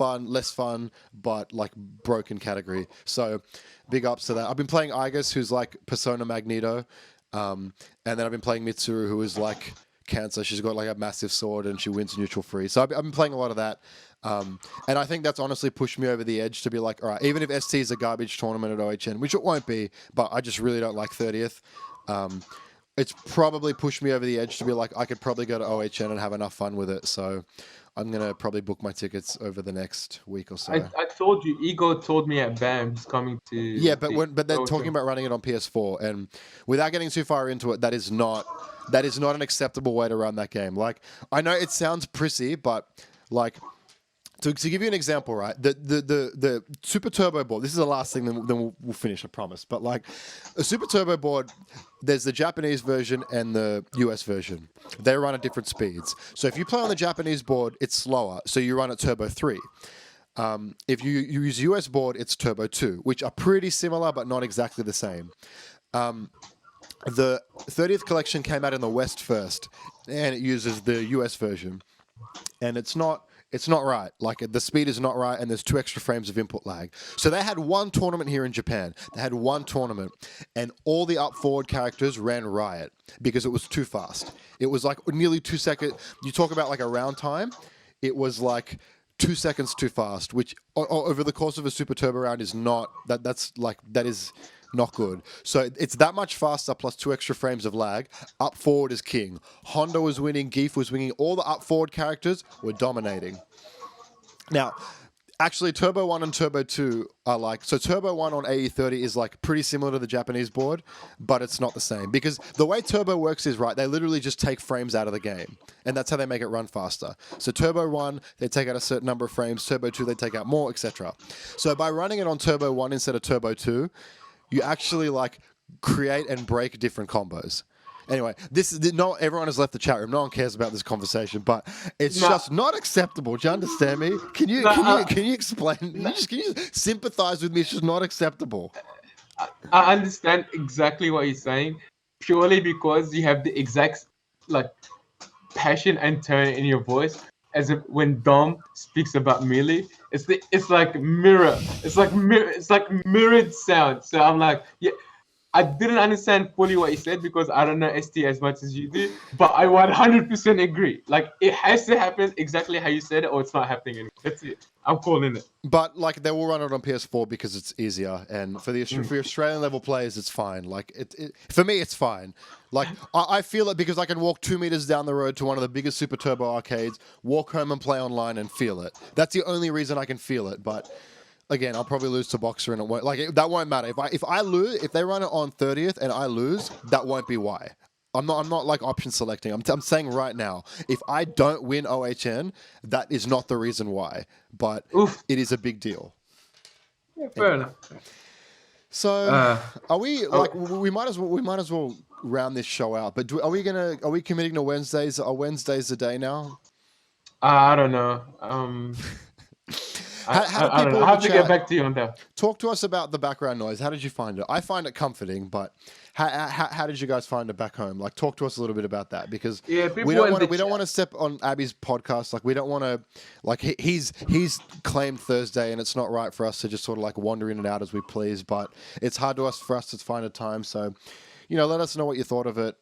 less fun, but like broken category. So big ups to that. I've been playing Igus, who's like Persona Magneto, and then I've been playing Mitsuru, who is like Cancer. She's got like a massive sword and she wins neutral free. So I've been playing a lot of that. And I think that's honestly pushed me over the edge to be like, all right, even if ST is a garbage tournament at OHN, which it won't be, but I just really don't like 30th. It's probably pushed me over the edge to be like, I could probably go to OHN and have enough fun with it. So I'm going to probably book my tickets over the next week or so. I told you, Ego told me at BAM he's coming to... Yeah, but they're talking about running it on PS4, and without getting too far into it, that is not an acceptable way to run that game. Like, I know it sounds prissy, but like... To give you an example, right? The Super Turbo board. This is the last thing, then we'll finish. I promise. But like a Super Turbo board, there's the Japanese version and the US version. They run at different speeds. So if you play on the Japanese board, it's slower. So you run at Turbo 3. If you use US board, it's Turbo 2, which are pretty similar but not exactly the same. The 30th collection came out in the West first, and it uses the US version, and it's not right. Like the speed is not right, and there's 2 extra frames of input lag. So they had one tournament here in Japan. They had one tournament, and all the up forward characters ran riot because it was too fast. It was like nearly 2 seconds. You talk about like a round time. It was like 2 seconds too fast, which over the course of a Super Turbo round is not that. That is not good. So it's that much faster plus 2 extra frames of lag. Up forward is king. Honda was winning. Geef was winning. All the up forward characters were dominating. Now, actually, Turbo 1 and Turbo 2 are like... So Turbo 1 on AE30 is like pretty similar to the Japanese board, but it's not the same. Because the way Turbo works is, right, they literally just take frames out of the game. And that's how they make it run faster. So Turbo 1, they take out a certain number of frames. Turbo 2, they take out more, etc. So by running it on Turbo 1 instead of Turbo 2... you actually like create and break different combos. Anyway, this is not everyone has left the chat room. No one cares about this conversation, but it's just not acceptable. Do you understand me? Can you explain? Can you sympathize with me? It's just not acceptable. I understand exactly what you're saying, purely because you have the exact like passion and tone in your voice. As if when Dom speaks about melee, it's like mirror. It's like mirrored sound. So I'm like, yeah, I didn't understand fully what you said because I don't know ST as much as you do, but I 100% agree. Like it has to happen exactly how you said it, or it's not happening anymore. That's it. I'm calling it. But like they will run it on PS4 because it's easier, and for Australian level players, it's fine. Like for me, it's fine. Like I feel it because I can walk 2 meters down the road to one of the biggest Super Turbo arcades, walk home and play online and feel it. That's the only reason I can feel it. But again, I'll probably lose to Boxer, and it won't that won't matter. If I lose, if they run it on 30th and I lose, that won't be why. I'm not like option selecting. I'm saying right now, if I don't win OHN, that is not the reason why. But it is a big deal. Yeah, fair enough. So are we like we might as well round this show out. But are we committing to Wednesdays? Are Wednesdays the day now? I don't know. I don't know. I have to get back to you on that. Talk to us about the background noise. How did you find it? I find it comforting, but how did you guys find it back home? Like, talk to us a little bit about that because we don't want to step on Abby's podcast. Like, we don't want to like he's claimed Thursday, and it's not right for us to just sort of like wander in and out as we please. But it's hard for us to find a time. So, let us know what you thought of it.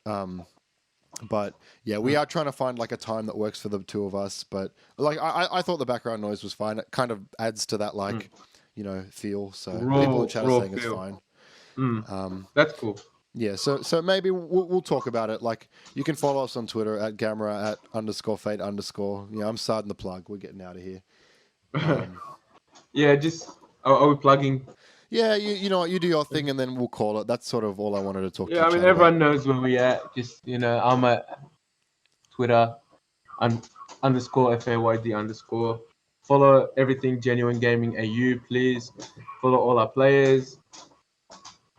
But yeah, we are trying to find like a time that works for the two of us. But like, I thought the background noise was fine. It kind of adds to that like, feel. So people in the chat are saying feel. It's fine. That's cool. Yeah. So maybe we'll talk about it. Like, you can follow us on Twitter at Gamera @_fate_. Yeah, I'm starting the plug. We're getting out of here. Yeah. Just are we plugging? Yeah, you know what, you do your thing, and then we'll call it. That's sort of all I wanted to talk to Yeah, you I mean chat about. everyone knows where we at. Just I'm at Twitter underscore FAYD underscore. Follow everything Genuine Gaming AU, please. Follow all our players.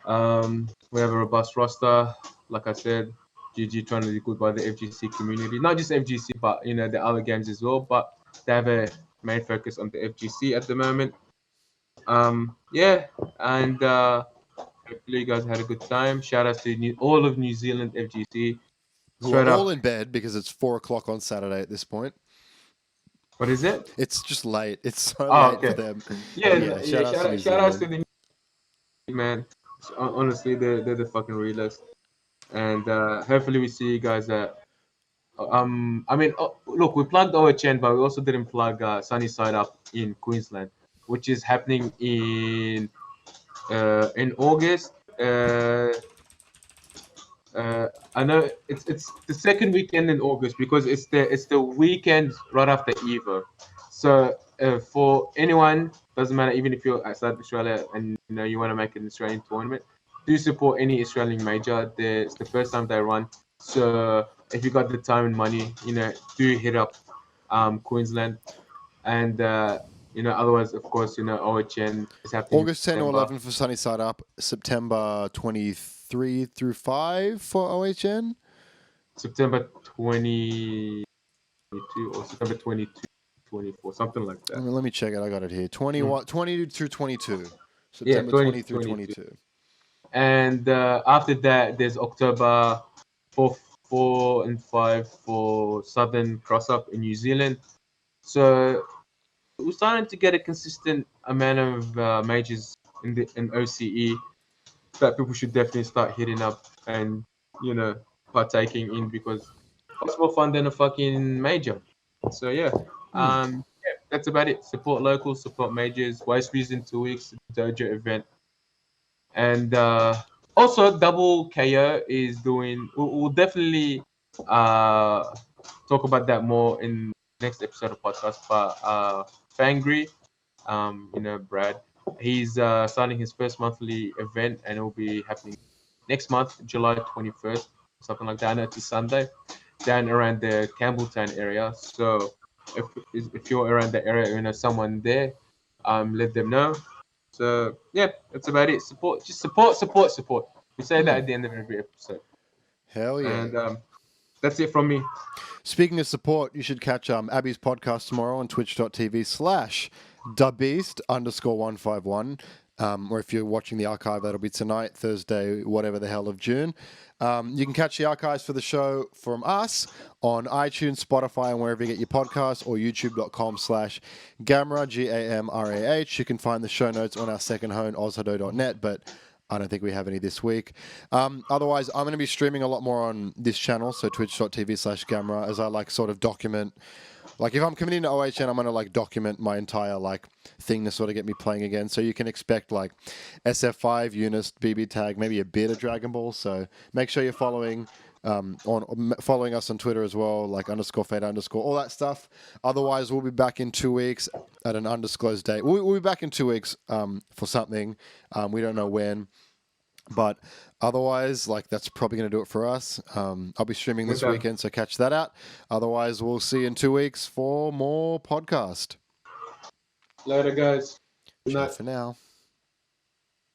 We have a robust roster. Like I said, GG trying to do good by the FGC community. Not just FGC, but the other games as well. But they have a main focus on the FGC at the moment. Yeah, and hopefully you guys had a good time. Shout out to all of New Zealand FGC. Who are Straight all up, in bed because it's 4 o'clock on Saturday at this point. what is it? It's just late. It's so Oh, late for okay. them. Yeah, But yeah, shout outs to New shout outs to Zealand. the man. Honestly, they're the fucking realest. And hopefully we see you guys at. I mean, look, we plugged OHN, but we also didn't plug Sunny Side Up in Queensland, which is happening in August. I know it's the second weekend in August because it's the weekend right after Evo. So for anyone, doesn't matter, even if you're outside Australia and you want to make an Australian tournament, do support any Australian major. It's the first time they run. So if you got the time and money, do hit up Queensland, and otherwise, of course, OHN is happening in August 10 or September. 11 for Sunny Side Up. September 23 through 5 for OHN. September 22 or September 22, 24, something like that. Let me check it. I got it here. 20 through 22. Yeah, September 20 through 22. And after that, there's October 4 and 5 for Southern Cross Up in New Zealand. So we're starting to get a consistent amount of majors in OCE that people should definitely start hitting up and partaking in, because it's more fun than a fucking major. So yeah, that's about it. Support locals, support majors. Wastebees in 2 weeks, dojo event, and also Double KO is doing. We'll definitely talk about that more in next episode of podcast. But Fangry, Brad, he's starting his first monthly event, and it will be happening next month, July 21st, something like that. I know it's a Sunday, down around the Campbelltown area. So if you're around the area, someone there, let them know. So yeah, that's about it. Support, just support. We say that at the end of every episode. Hell yeah. And that's it from me. Speaking of support, you should catch Abby's podcast tomorrow on twitch.tv/dabeast_151. Or if you're watching the archive, that'll be tonight, Thursday, whatever the hell of June. You can catch the archives for the show from us on iTunes, Spotify, and wherever you get your podcasts, or youtube.com/Gamrah, GAMRAH. You can find the show notes on our second home, ozhado.net, but I don't think we have any this week. Otherwise, I'm going to be streaming a lot more on this channel, so twitch.tv/Gamrah, as I sort of document. If I'm committing to OHN, I'm going to document my entire thing to sort of get me playing again. So you can expect SF5, Eunice, BB Tag, maybe a bit of Dragon Ball. So make sure you're following us on Twitter as well, _fade_, all that stuff. Otherwise, we'll be back in 2 weeks at an undisclosed date. We'll be back in 2 weeks for something. We don't know when. But otherwise, that's probably going to do it for us. I'll be streaming this weekend, so catch that out. Otherwise, we'll see you in 2 weeks for more podcast. Later, guys. Good Ciao night. for now.